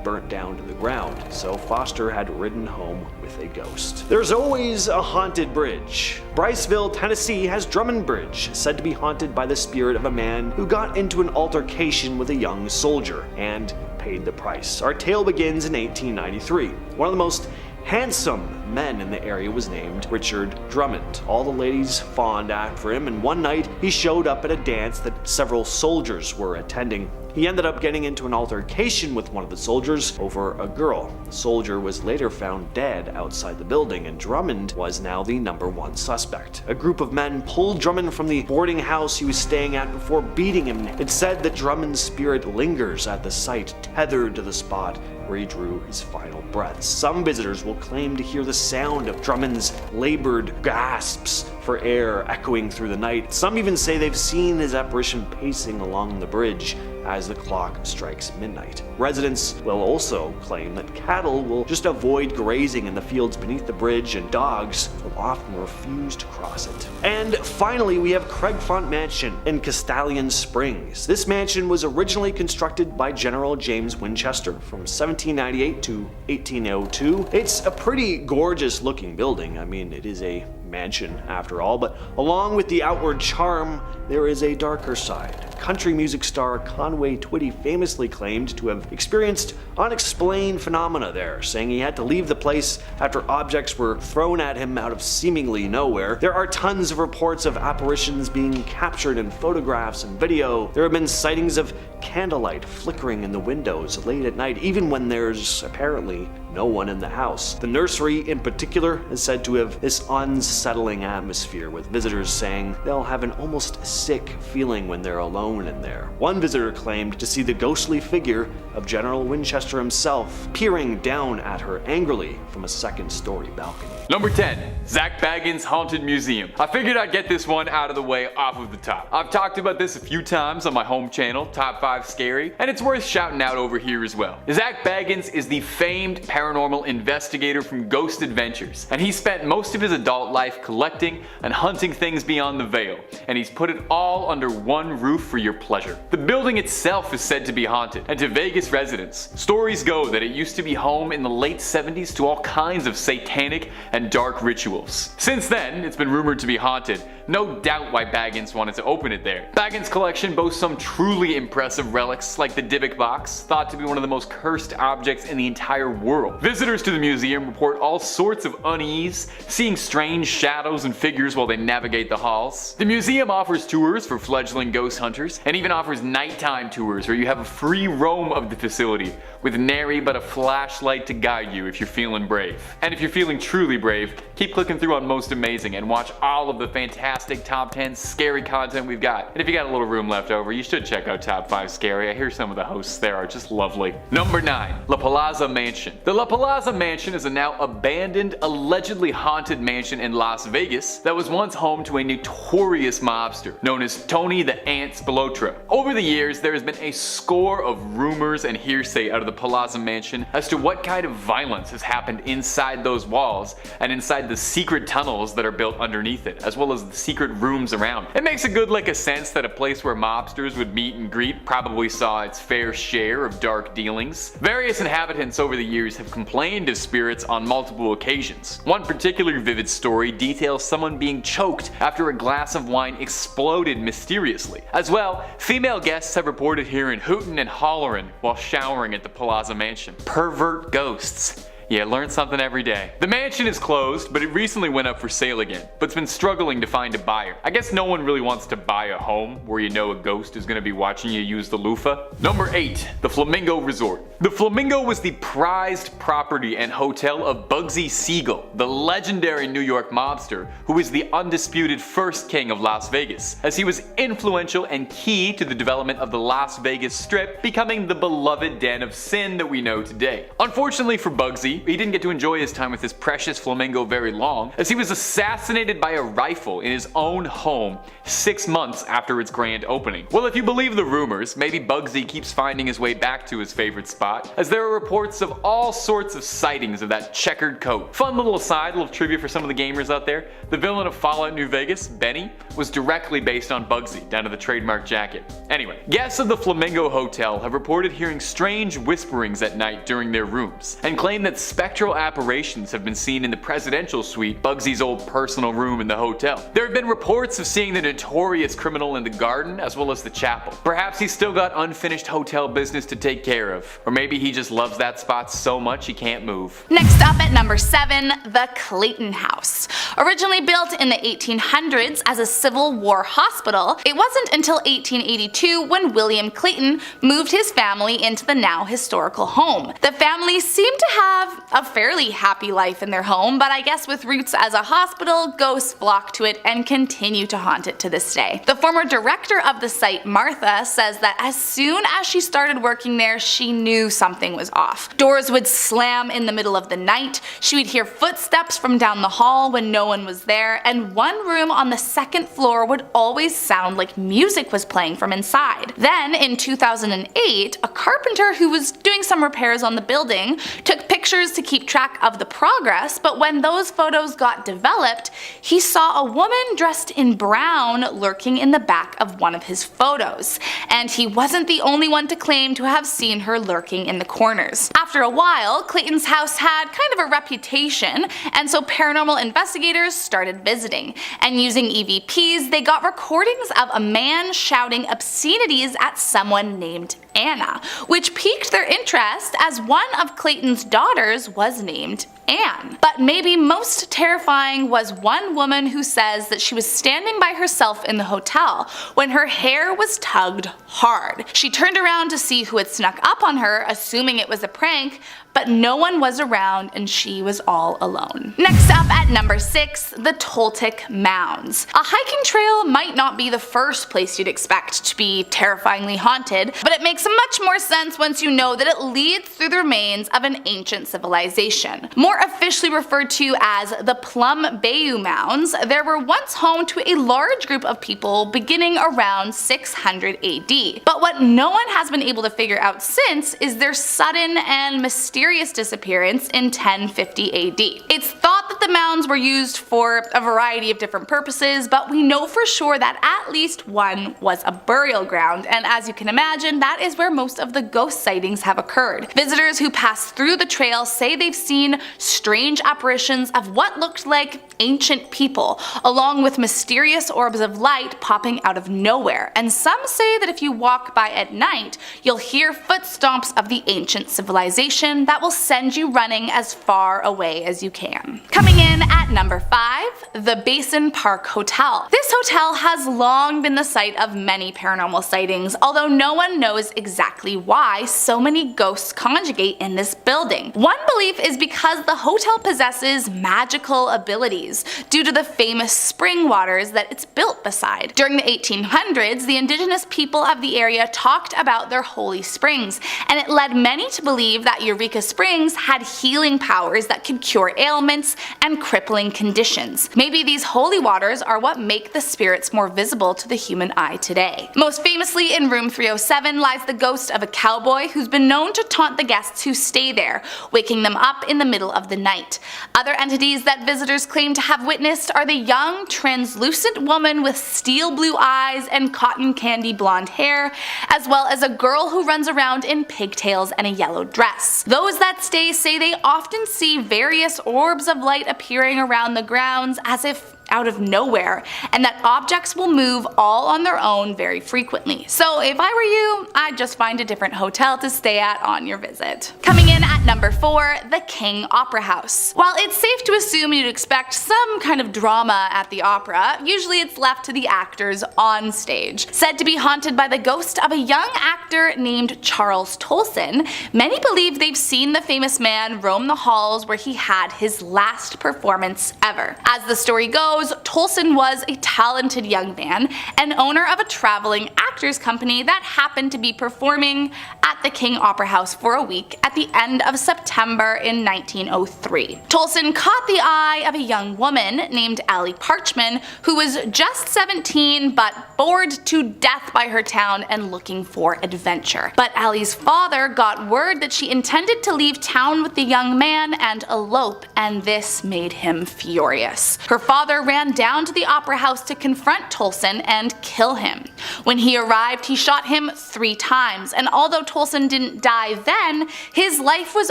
burnt down to the ground, so Foster had ridden home with a ghost. There's always a haunted bridge. Bryceville, Tennessee has Drummond Bridge, said to be haunted by the spirit of a man who got into an altercation with a young soldier and paid the price. Our tale begins in 1893. One of the most handsome men in the area was named Richard Drummond. All the ladies fawned after him, and one night he showed up at a dance that several soldiers were attending. He ended up getting into an altercation with one of the soldiers over a girl. The soldier was later found dead outside the building, and Drummond was now the #1 suspect. A group of men pulled Drummond from the boarding house he was staying at before beating him. It's said that Drummond's spirit lingers at the site, tethered to the spot where he drew his final breaths. Some visitors will claim to hear the sound of Drummond's labored gasps for air echoing through the night. Some even say they've seen his apparition pacing along the bridge as the clock strikes midnight. Residents will also claim that cattle will just avoid grazing in the fields beneath the bridge, and dogs will often refuse to cross it. And finally, we have Craigfont Mansion in Castellan Springs. This mansion was originally constructed by General James Winchester from 1798 to 1802. It's a pretty gorgeous looking building. I mean, it is a mansion after all, but along with the outward charm, there is a darker side. Country music star Conway Twitty famously claimed to have experienced unexplained phenomena there, saying he had to leave the place after objects were thrown at him out of seemingly nowhere. There are tons of reports of apparitions being captured in photographs and video. There have been sightings of candlelight flickering in the windows late at night, even when there's apparently no one in the house. The nursery in particular is said to have this unsettling atmosphere, with visitors saying they'll have an almost sick feeling when they're alone in there. One visitor claimed to see the ghostly figure of General Winchester himself peering down at her angrily from a second-story balcony. Number 10. Zak Bagans' Haunted Museum. I figured I'd get this one out of the way off of the top. I've talked about this a few times on my home channel, Top 5 Scary, and it's worth shouting out over here as well. Zak Bagans is the famed paranormal investigator from Ghost Adventures, and he spent most of his adult life collecting and hunting things beyond the veil, and he's put it all under one roof for your pleasure. The building itself is said to be haunted, and to Vegas residents, stories go that it used to be home in the late 70s to all kinds of satanic and dark rituals. Since then, it's been rumored to be haunted. No doubt why Baggins wanted to open it there. Baggins' collection boasts some truly impressive relics like the Dybbuk box, thought to be one of the most cursed objects in the entire world. Visitors to the museum report all sorts of unease, seeing strange shadows and figures while they navigate the halls. The museum offers tours for fledgling ghost hunters, and even offers nighttime tours where you have a free roam of the facility, with nary but a flashlight to guide you if you're feeling brave. And if you're feeling truly brave, keep clicking through on Most Amazing and watch all of the fantastic top 10 scary content we've got. And if you got a little room left over, you should check out Top 5 Scary. I hear some of the hosts there are just lovely. Number 9. La Plaza Mansion. The La Plaza Mansion is a now abandoned, allegedly haunted mansion in Las Vegas that was once home to a notorious mobster known as Tony the Ant Spilotra. Over the years, there has been a score of rumors and hearsay out of the Plaza Mansion as to what kind of violence has happened inside those walls and inside the secret tunnels that are built underneath it, as well as the secret rooms around. It makes a good sense that a place where mobsters would meet and greet probably saw its fair share of dark dealings. Various inhabitants over the years have complained of spirits on multiple occasions. One particular vivid story details someone being choked after a glass of wine exploded mysteriously. As well, female guests have reported hearing hooting and hollering while showering at the Plaza Mansion. Pervert ghosts. Yeah, learn something every day. The mansion is closed, but it recently went up for sale again, but it's been struggling to find a buyer. I guess no one really wants to buy a home where you know a ghost is going to be watching you use the loofah. Number 8. The Flamingo Resort. The Flamingo was the prized property and hotel of Bugsy Siegel, the legendary New York mobster who was the undisputed first king of Las Vegas, as he was influential and key to the development of the Las Vegas Strip, becoming the beloved den of sin that we know today. Unfortunately for Bugsy, he didn't get to enjoy his time with his precious flamingo very long, as he was assassinated by a rifle in his own home 6 months after its grand opening. Well, if you believe the rumors, maybe Bugsy keeps finding his way back to his favorite spot, as there are reports of all sorts of sightings of that checkered coat. Fun little aside, little trivia for some of the gamers out there, the villain of Fallout New Vegas, Benny, was directly based on Bugsy, down to the trademark jacket. Anyway, guests of the Flamingo Hotel have reported hearing strange whisperings at night during their rooms, and claim that spectral apparitions have been seen in the presidential suite, Bugsy's old personal room in the hotel. There have been reports of seeing the notorious criminal in the garden as well as the chapel. Perhaps he's still got unfinished hotel business to take care of, or maybe he just loves that spot so much he can't move. Next up at number 7, the Clayton House. Originally built in the 1800s as a Civil War hospital, it wasn't until 1882 when William Clayton moved his family into the now historical home. The family seemed to have a fairly happy life in their home, but I guess with roots as a hospital, ghosts flock to it and continue to haunt it to this day. The former director of the site, Martha, says that as soon as she started working there, she knew something was off. Doors would slam in the middle of the night, she would hear footsteps from down the hall when no one was there, and one room on the second floor would always sound like music was playing from inside. Then in 2008, a carpenter who was doing some repairs on the building took pictures to keep track of the progress, but when those photos got developed, he saw a woman dressed in brown lurking in the back of one of his photos. And he wasn't the only one to claim to have seen her lurking in the corners. After a while, Clayton's house had kind of a reputation, and so paranormal investigators started visiting. And using EVPs, they got recordings of a man shouting obscenities at someone named Anna, which piqued their interest as one of Clayton's daughters was named Anne. But maybe most terrifying was one woman who says that she was standing by herself in the hotel when her hair was tugged hard. She turned around to see who had snuck up on her, assuming it was a prank, but no one was around and she was all alone. Next up at number 6, the Toltec Mounds. A hiking trail might not be the first place you'd expect to be terrifyingly haunted, but it makes much more sense once you know that it leads through the remains of an ancient civilization. More officially referred to as the Plum Bayou Mounds, there were once home to a large group of people beginning around 600 AD. But what no one has been able to figure out since is their sudden and mysterious disappearance in 1050 AD. It's thought that the mounds were used for a variety of different purposes, but we know for sure that at least one was a burial ground, and as you can imagine, that is where most of the ghost sightings have occurred. Visitors who pass through the trail say they've seen strange apparitions of what looked like ancient people, along with mysterious orbs of light popping out of nowhere, and some say that if you walk by at night, you'll hear footsteps of the ancient civilization that will send you running as far away as you can. Coming in at number 5, the Basin Park Hotel. This hotel has long been the site of many paranormal sightings, although no one knows exactly why so many ghosts conjugate in this building. One belief is because the hotel possesses magical abilities due to the famous spring waters that it's built beside. During the 1800s, the indigenous people of the area talked about their holy springs, and it led many to believe that Eureka Springs had healing powers that could cure ailments and crippling conditions. Maybe these holy waters are what make the spirits more visible to the human eye today. Most famously, in room 307 lies the ghost of a cowboy who's been known to taunt the guests who stay there, waking them up in the middle of the night. Other entities that visitors claim to have witnessed are the young, translucent woman with steel blue eyes and cotton candy blonde hair, as well as a girl who runs around in pigtails and a yellow dress. Those that stay say they often see various orbs of light appearing around the grounds as if out of nowhere, and that objects will move all on their own very frequently. So if I were you, I'd just find a different hotel to stay at on your visit. Coming in at number 4, the King Opera House. While it's safe to assume you'd expect some kind of drama at the opera, usually it's left to the actors on stage. Said to be haunted by the ghost of a young actor named Charles Tolson, many believe they've seen the famous man roam the halls where he had his last performance ever. As the story goes, Tolson was a talented young man and owner of a traveling actors company that happened to be performing at the King Opera House for a week at the end of September in 1903. Tolson caught the eye of a young woman named Allie Parchman, who was just 17 but bored to death by her town and looking for adventure. But Allie's father got word that she intended to leave town with the young man and elope, and this made him furious. Her father ran down to the opera house to confront Tolson and kill him. When he arrived, he shot him 3 times, and although Tolson didn't die then, his life was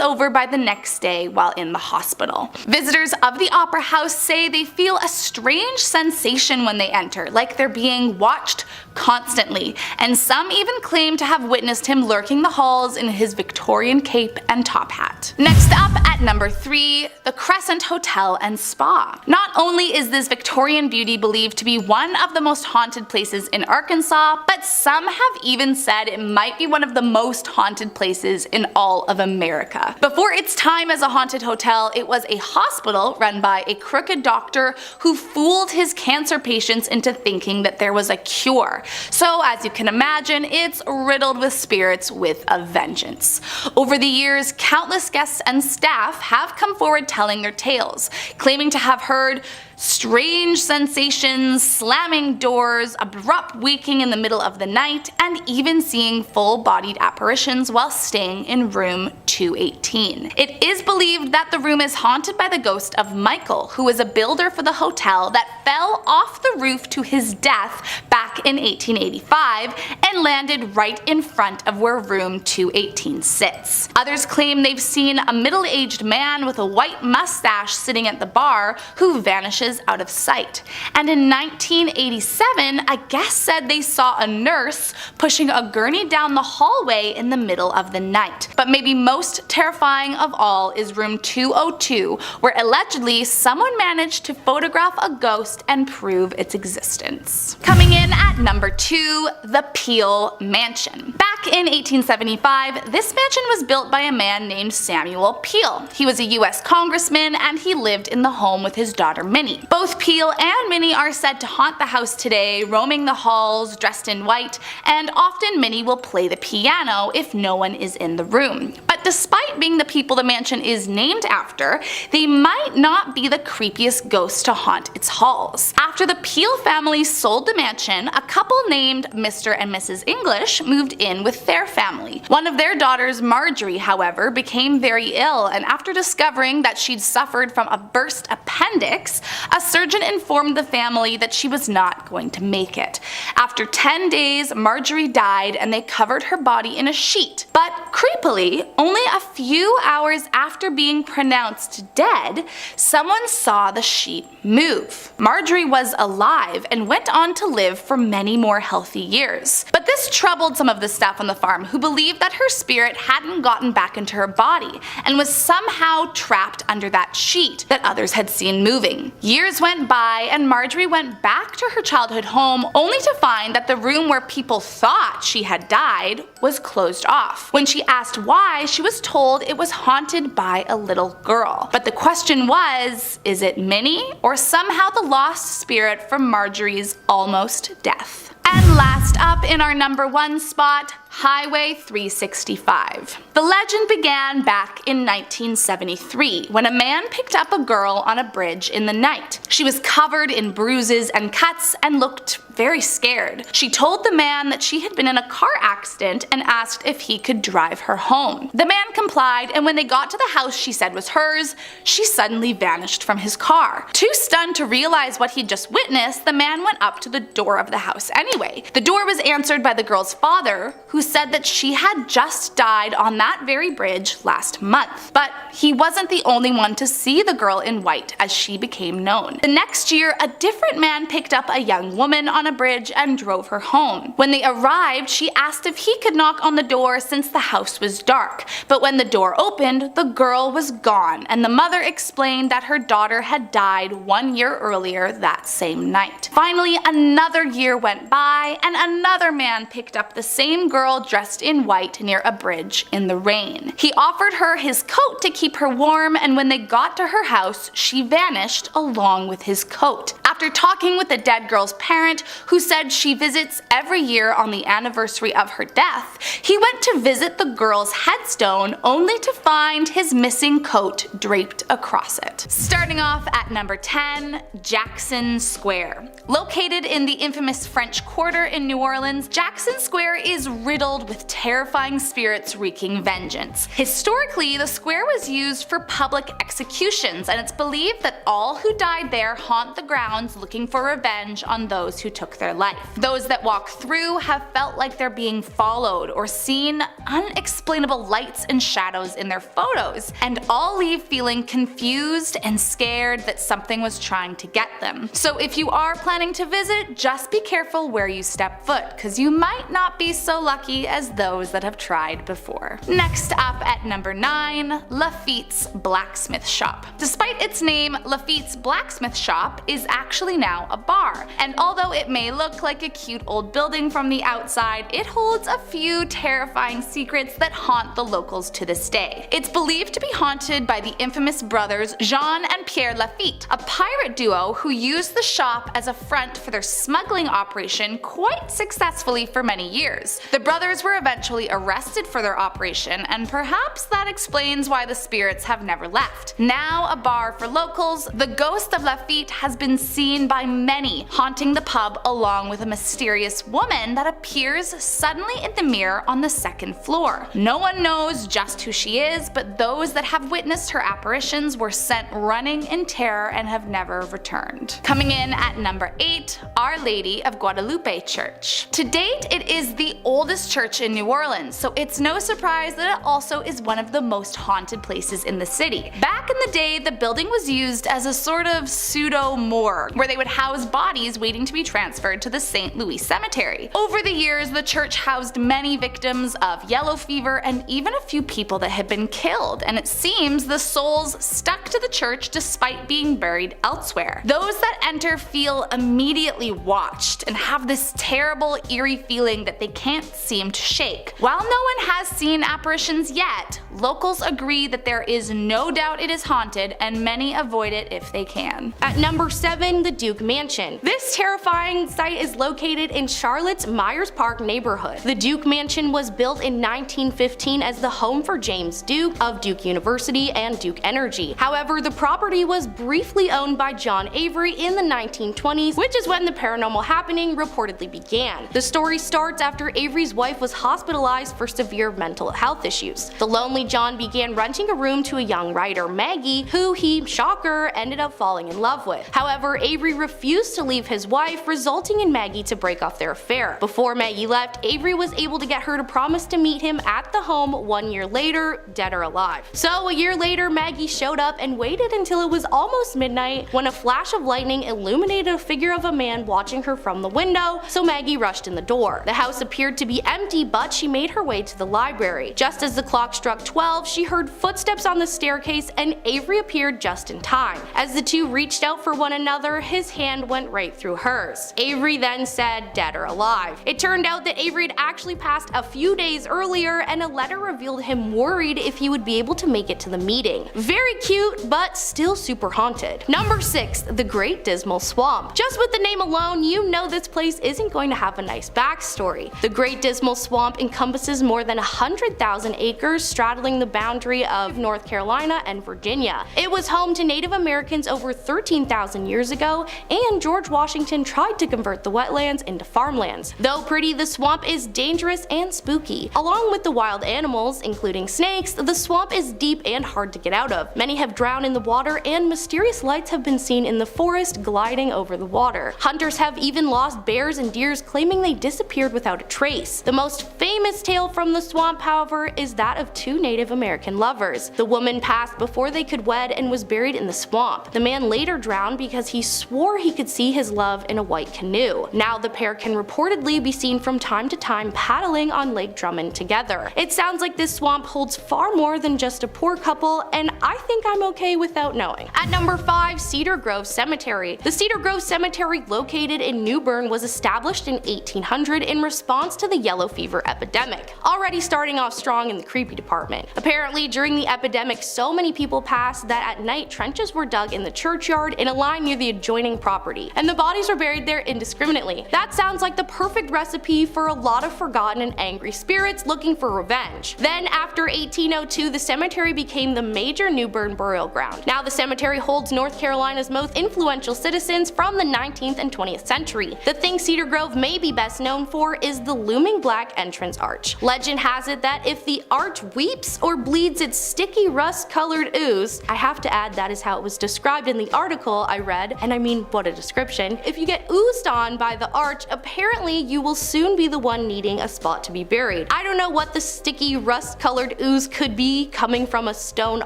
over by the next day while in the hospital. Visitors of the opera house say they feel a strange sensation when they enter, like they're being watched constantly, and some even claim to have witnessed him lurking the halls in his Victorian cape and top hat. Next up at number 3, the Crescent Hotel and Spa. Not only is this Victorian beauty believed to be one of the most haunted places in Arkansas, but some have even said it might be one of the most haunted places in all of America. Before its time as a haunted hotel, it was a hospital run by a crooked doctor who fooled his cancer patients into thinking that there was a cure. So as you can imagine, it's riddled with spirits with a vengeance. Over the years, countless guests and staff have come forward telling their tales, claiming to have heard strange sensations, slamming doors, abrupt waking in the middle of the night, and even seeing full-bodied apparitions while staying in room 218. It is believed that the room is haunted by the ghost of Michael, who was a builder for the hotel that fell off the roof to his death back in 1885 and landed right in front of where room 218 sits. Others claim they've seen a middle-aged man with a white mustache sitting at the bar who vanishes out of sight. And in 1987, a guest said they saw a nurse pushing a gurney down the hallway in the middle of the night. But maybe most terrifying of all is room 202, where allegedly someone managed to photograph a ghost and prove its existence. Coming in at number 2, the Peel Mansion. Back in 1875, this mansion was built by a man named Samuel Peel. He was a US congressman and he lived in the home with his daughter Minnie. Both Peel and Minnie are said to haunt the house today, roaming the halls dressed in white, and often Minnie will play the piano if no one is in the room. But despite being the people the mansion is named after, they might not be the creepiest ghosts to haunt its halls. After the Peel family sold the mansion, a couple named Mr. and Mrs. English moved in with their family. One of their daughters, Marjorie, however, became very ill, and after discovering that she'd suffered from a burst appendix, a surgeon informed the family that she was not going to make it. After 10 days, Marjorie died and they covered her body in a sheet. But creepily, only a few hours after being pronounced dead, someone saw the sheet move. Marjorie was alive and went on to live for many more healthy years. But this troubled some of the staff on the farm, who believed that her spirit hadn't gotten back into her body and was somehow trapped under that sheet that others had seen moving. Years went by and Marjorie went back to her childhood home only to find that the room where people thought she had died was closed off. When she asked why, she was told it was haunted by a little girl. But the question was, is it Minnie or somehow the lost spirit from Marjorie's almost death? And last up in our number 1 spot, Highway 365. The legend began back in 1973 when a man picked up a girl on a bridge in the night. She was covered in bruises and cuts and looked very scared. She told the man that she had been in a car accident and asked if he could drive her home. The man complied, and when they got to the house she said was hers, she suddenly vanished from his car. Too stunned to realize what he'd just witnessed, the man went up to the door of the house anyway. The door was answered by the girl's father, who said that she had just died on that very bridge last month. But he wasn't the only one to see the girl in white, as she became known. The next year, a different man picked up a young woman on a bridge and drove her home. When they arrived, she asked if he could knock on the door since the house was dark. But when the door opened, the girl was gone, and the mother explained that her daughter had died 1 year earlier that same night. Finally, another year went by, and another man picked up the same girl dressed in white near a bridge in the rain. He offered her his coat to keep her warm, and when they got to her house, she vanished along with his coat. After talking with the dead girl's parent, who said she visits every year on the anniversary of her death, he went to visit the girl's headstone only to find his missing coat draped across it. Starting off at number 10, Jackson Square. Located in the infamous French Quarter in New Orleans, Jackson Square is riddled with terrifying spirits wreaking vengeance. Historically, the square was used for public executions, and it's believed that all who died there haunt the grounds hounds looking for revenge on those who took their life. Those that walk through have felt like they're being followed or seen unexplainable lights and shadows in their photos, and all leave feeling confused and scared that something was trying to get them. So if you are planning to visit, just be careful where you step foot, cause you might not be so lucky as those that have tried before. Next up at number 9, Lafitte's Blacksmith Shop. Despite its name, Lafitte's Blacksmith Shop is actually now a bar, and although it may look like a cute old building from the outside, it holds a few terrifying secrets that haunt the locals to this day. It's believed to be haunted by the infamous brothers Jean and Pierre Lafitte, a pirate duo who used the shop as a front for their smuggling operation quite successfully for many years. The brothers were eventually arrested for their operation, and perhaps that explains why the spirits have never left. Now a bar for locals, the ghost of Lafitte has been seen by many, haunting the pub along with a mysterious woman that appears suddenly in the mirror on the second floor. No one knows just who she is, but those that have witnessed her apparitions were sent running in terror and have never returned. Coming in at number 8, Our Lady of Guadalupe Church. To date, it is the oldest church in New Orleans, so it's no surprise that it also is one of the most haunted places in the city. Back in the day, the building was used as a sort of pseudo-morgue, where they would house bodies waiting to be transferred to the St. Louis Cemetery. Over the years, the church housed many victims of yellow fever and even a few people that had been killed, and it seems the souls stuck to the church despite being buried elsewhere. Those that enter feel immediately watched and have this terrible, eerie feeling that they can't seem to shake. While no one has seen apparitions yet, locals agree that there is no doubt it is haunted, and many avoid it if they can. At number 7, the Duke Mansion. This terrifying site is located in Charlotte's Myers Park neighborhood. The Duke Mansion was built in 1915 as the home for James Duke of Duke University and Duke Energy. However, the property was briefly owned by John Avery in the 1920s, which is when the paranormal happening reportedly began. The story starts after Avery's wife was hospitalized for severe mental health issues. The lonely John began renting a room to a young writer, Maggie, who he, shocker, ended up falling in love with. However, Avery refused to leave his wife, resulting in Maggie to break off their affair. Before Maggie left, Avery was able to get her to promise to meet him at the home 1 year later, dead or alive. So a year later, Maggie showed up and waited until it was almost midnight when a flash of lightning illuminated a figure of a man watching her from the window, so Maggie rushed in the door. The house appeared to be empty, but she made her way to the library. Just as the clock struck 12, she heard footsteps on the staircase and Avery appeared just in time. As the two reached out for one another, his hand went right through hers. Avery then said, dead or alive. It turned out that Avery had actually passed a few days earlier, and a letter revealed him worried if he would be able to make it to the meeting. Very cute, but still super haunted. Number 6, the Great Dismal Swamp. Just with the name alone, you know this place isn't going to have a nice backstory. The Great Dismal Swamp encompasses more than 100,000 acres straddling the boundary of North Carolina and Virginia. It was home to Native Americans over 13,000 years ago, and George Washington tried to convert the wetlands into farmlands. Though pretty, the swamp is dangerous and spooky. Along with the wild animals, including snakes, the swamp is deep and hard to get out of. Many have drowned in the water, and mysterious lights have been seen in the forest gliding over the water. Hunters have even lost bears and deers, claiming they disappeared without a trace. The most famous tale from the swamp, however, is that of two Native American lovers. The woman passed before they could wed and was buried in the swamp. The man later drowned because he swore he could see his love in a white canoe. Now the pair can reportedly be seen from time to time paddling on Lake Drummond together. It sounds like this swamp holds far more than just a poor couple, and I think I'm okay without knowing. At number 5, Cedar Grove Cemetery. The Cedar Grove Cemetery, located in New Bern, was established in 1800 in response to the yellow fever epidemic, already starting off strong in the creepy department. Apparently, during the epidemic, so many people passed that at night trenches were dug in the churchyard in a line near the adjoining property, and the bodies were buried there indiscriminately. That sounds like the perfect recipe for a lot of forgotten and angry spirits looking for revenge. Then, after 1802, the cemetery became the major New Bern burial ground. Now the cemetery holds North Carolina's most influential citizens from the 19th and 20th century. The thing Cedar Grove may be best known for is the looming black entrance arch. Legend has it that if the arch weeps or bleeds its sticky rust-colored ooze, I have to add that is how it was described in the article I read, and I I mean, what a description. If you get oozed on by the arch, apparently you will soon be the one needing a spot to be buried. I don't know what the sticky, rust-colored ooze could be coming from a stone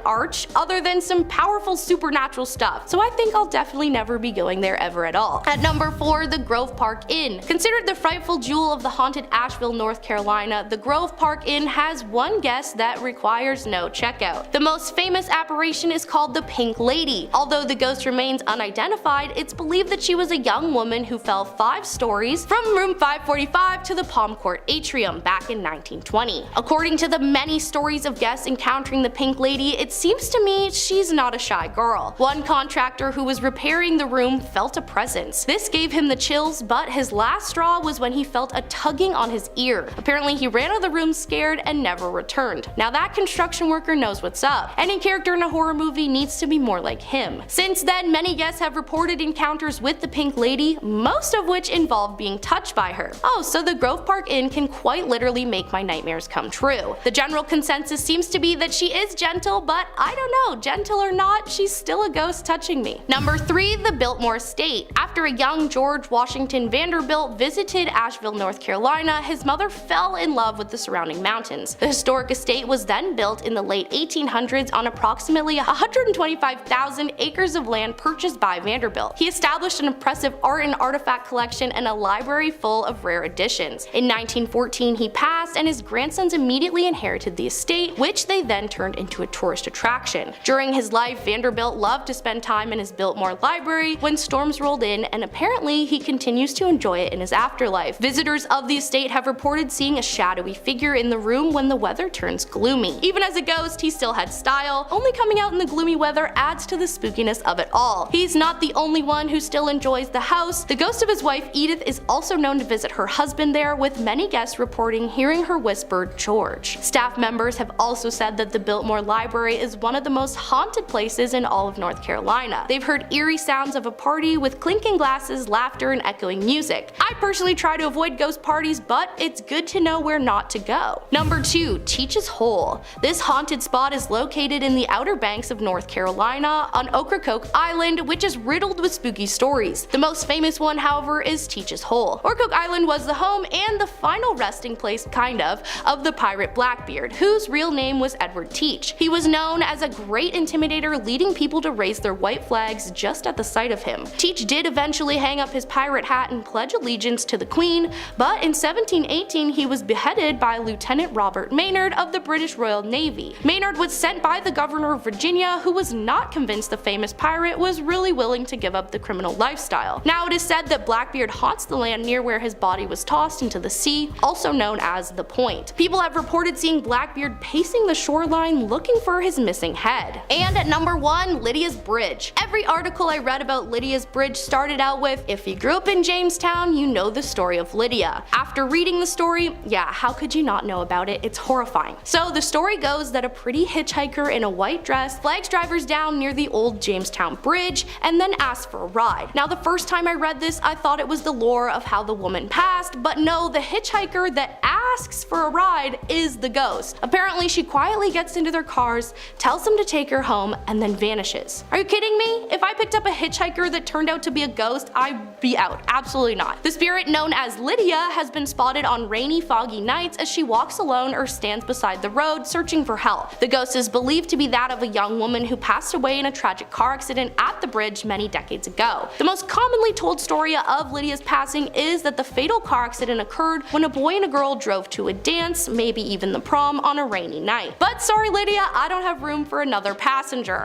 arch, other than some powerful supernatural stuff, so I think I'll definitely never be going there ever at all. At number 4, the Grove Park Inn. Considered the frightful jewel of the haunted Asheville, North Carolina, the Grove Park Inn has one guest that requires no checkout. The most famous apparition is called the Pink Lady. Although the ghost remains unidentified, it's believed that she was a young woman who fell 5 stories from room 545 to the Palm Court atrium back in 1920. According to the many stories of guests encountering the Pink Lady, it seems to me she's not a shy girl. One contractor who was repairing the room felt a presence. This gave him the chills, but his last straw was when he felt a tugging on his ear. Apparently he ran out of the room scared and never returned. Now that construction worker knows what's up. Any character in a horror movie needs to be more like him. Since then, many guests have reported encounters with the Pink Lady, most of which involve being touched by her. Oh, so the Grove Park Inn can quite literally make my nightmares come true. The general consensus seems to be that she is gentle, but I don't know, gentle or not, she's still a ghost touching me. Number 3, the Biltmore Estate. After a young George Washington Vanderbilt visited Asheville, North Carolina, his mother fell in love with the surrounding mountains. The historic estate was then built in the late 1800s on approximately 125,000 acres of land purchased by Vanderbilt. He established an impressive art and artifact collection and a library full of rare editions. In 1914 he passed, and his grandsons immediately inherited the estate, which they then turned into a tourist attraction. During his life, Vanderbilt loved to spend time in his Biltmore library when storms rolled in, and apparently he continues to enjoy it in his afterlife. Visitors of the estate have reported seeing a shadowy figure in the room when the weather turns gloomy. Even as a ghost, he still had style. Only coming out in the gloomy weather adds to the spookiness of it all. He's not the only one who still enjoys the house. The ghost of his wife Edith is also known to visit her husband there, with many guests reporting hearing her whisper George. Staff members have also said that the Biltmore Library is one of the most haunted places in all of North Carolina. They've heard eerie sounds of a party with clinking glasses, laughter, and echoing music. I personally try to avoid ghost parties, but it's good to know where not to go. Number 2, Teach's Hole. This haunted spot is located in the Outer Banks of North Carolina on Ocracoke Island, which is riddled with spooky stories. The most famous one, however, is Teach's Hole. Ocracoke Island was the home and the final resting place, kind of the pirate Blackbeard, whose real name was Edward Teach. He was known as a great intimidator, leading people to raise their white flags just at the sight of him. Teach did eventually hang up his pirate hat and pledge allegiance to the Queen, but in 1718 he was beheaded by Lieutenant Robert Maynard of the British Royal Navy. Maynard was sent by the governor of Virginia, who was not convinced the famous pirate was really willing to give up the criminal lifestyle. Now it is said that Blackbeard haunts the land near where his body was tossed into the sea, also known as the Point. People have reported seeing Blackbeard pacing the shoreline looking for his missing head. And at number 1, Lydia's Bridge. Every article I read about Lydia's Bridge started out with, if you grew up in Jamestown, you know the story of Lydia. After reading the story, yeah, how could you not know about it? It's horrifying. So the story goes that a pretty hitchhiker in a white dress flags drivers down near the old Jamestown Bridge and then asks for a ride. Now the first time I read this, I thought it was the lore of how the woman passed, but no, the hitchhiker that asks for a ride is the ghost. Apparently she quietly gets into their cars, tells them to take her home, and then vanishes. Are you kidding me? If I picked up a hitchhiker that turned out to be a ghost, I'd be out. Absolutely not. The spirit known as Lydia has been spotted on rainy, foggy nights as she walks alone or stands beside the road searching for help. The ghost is believed to be that of a young woman who passed away in a tragic car accident at the bridge many decades ago. The most commonly told story of Lydia's passing is that the fatal car accident occurred when a boy and a girl drove to a dance, maybe even the prom, on a rainy night. But sorry Lydia, I don't have room for another passenger.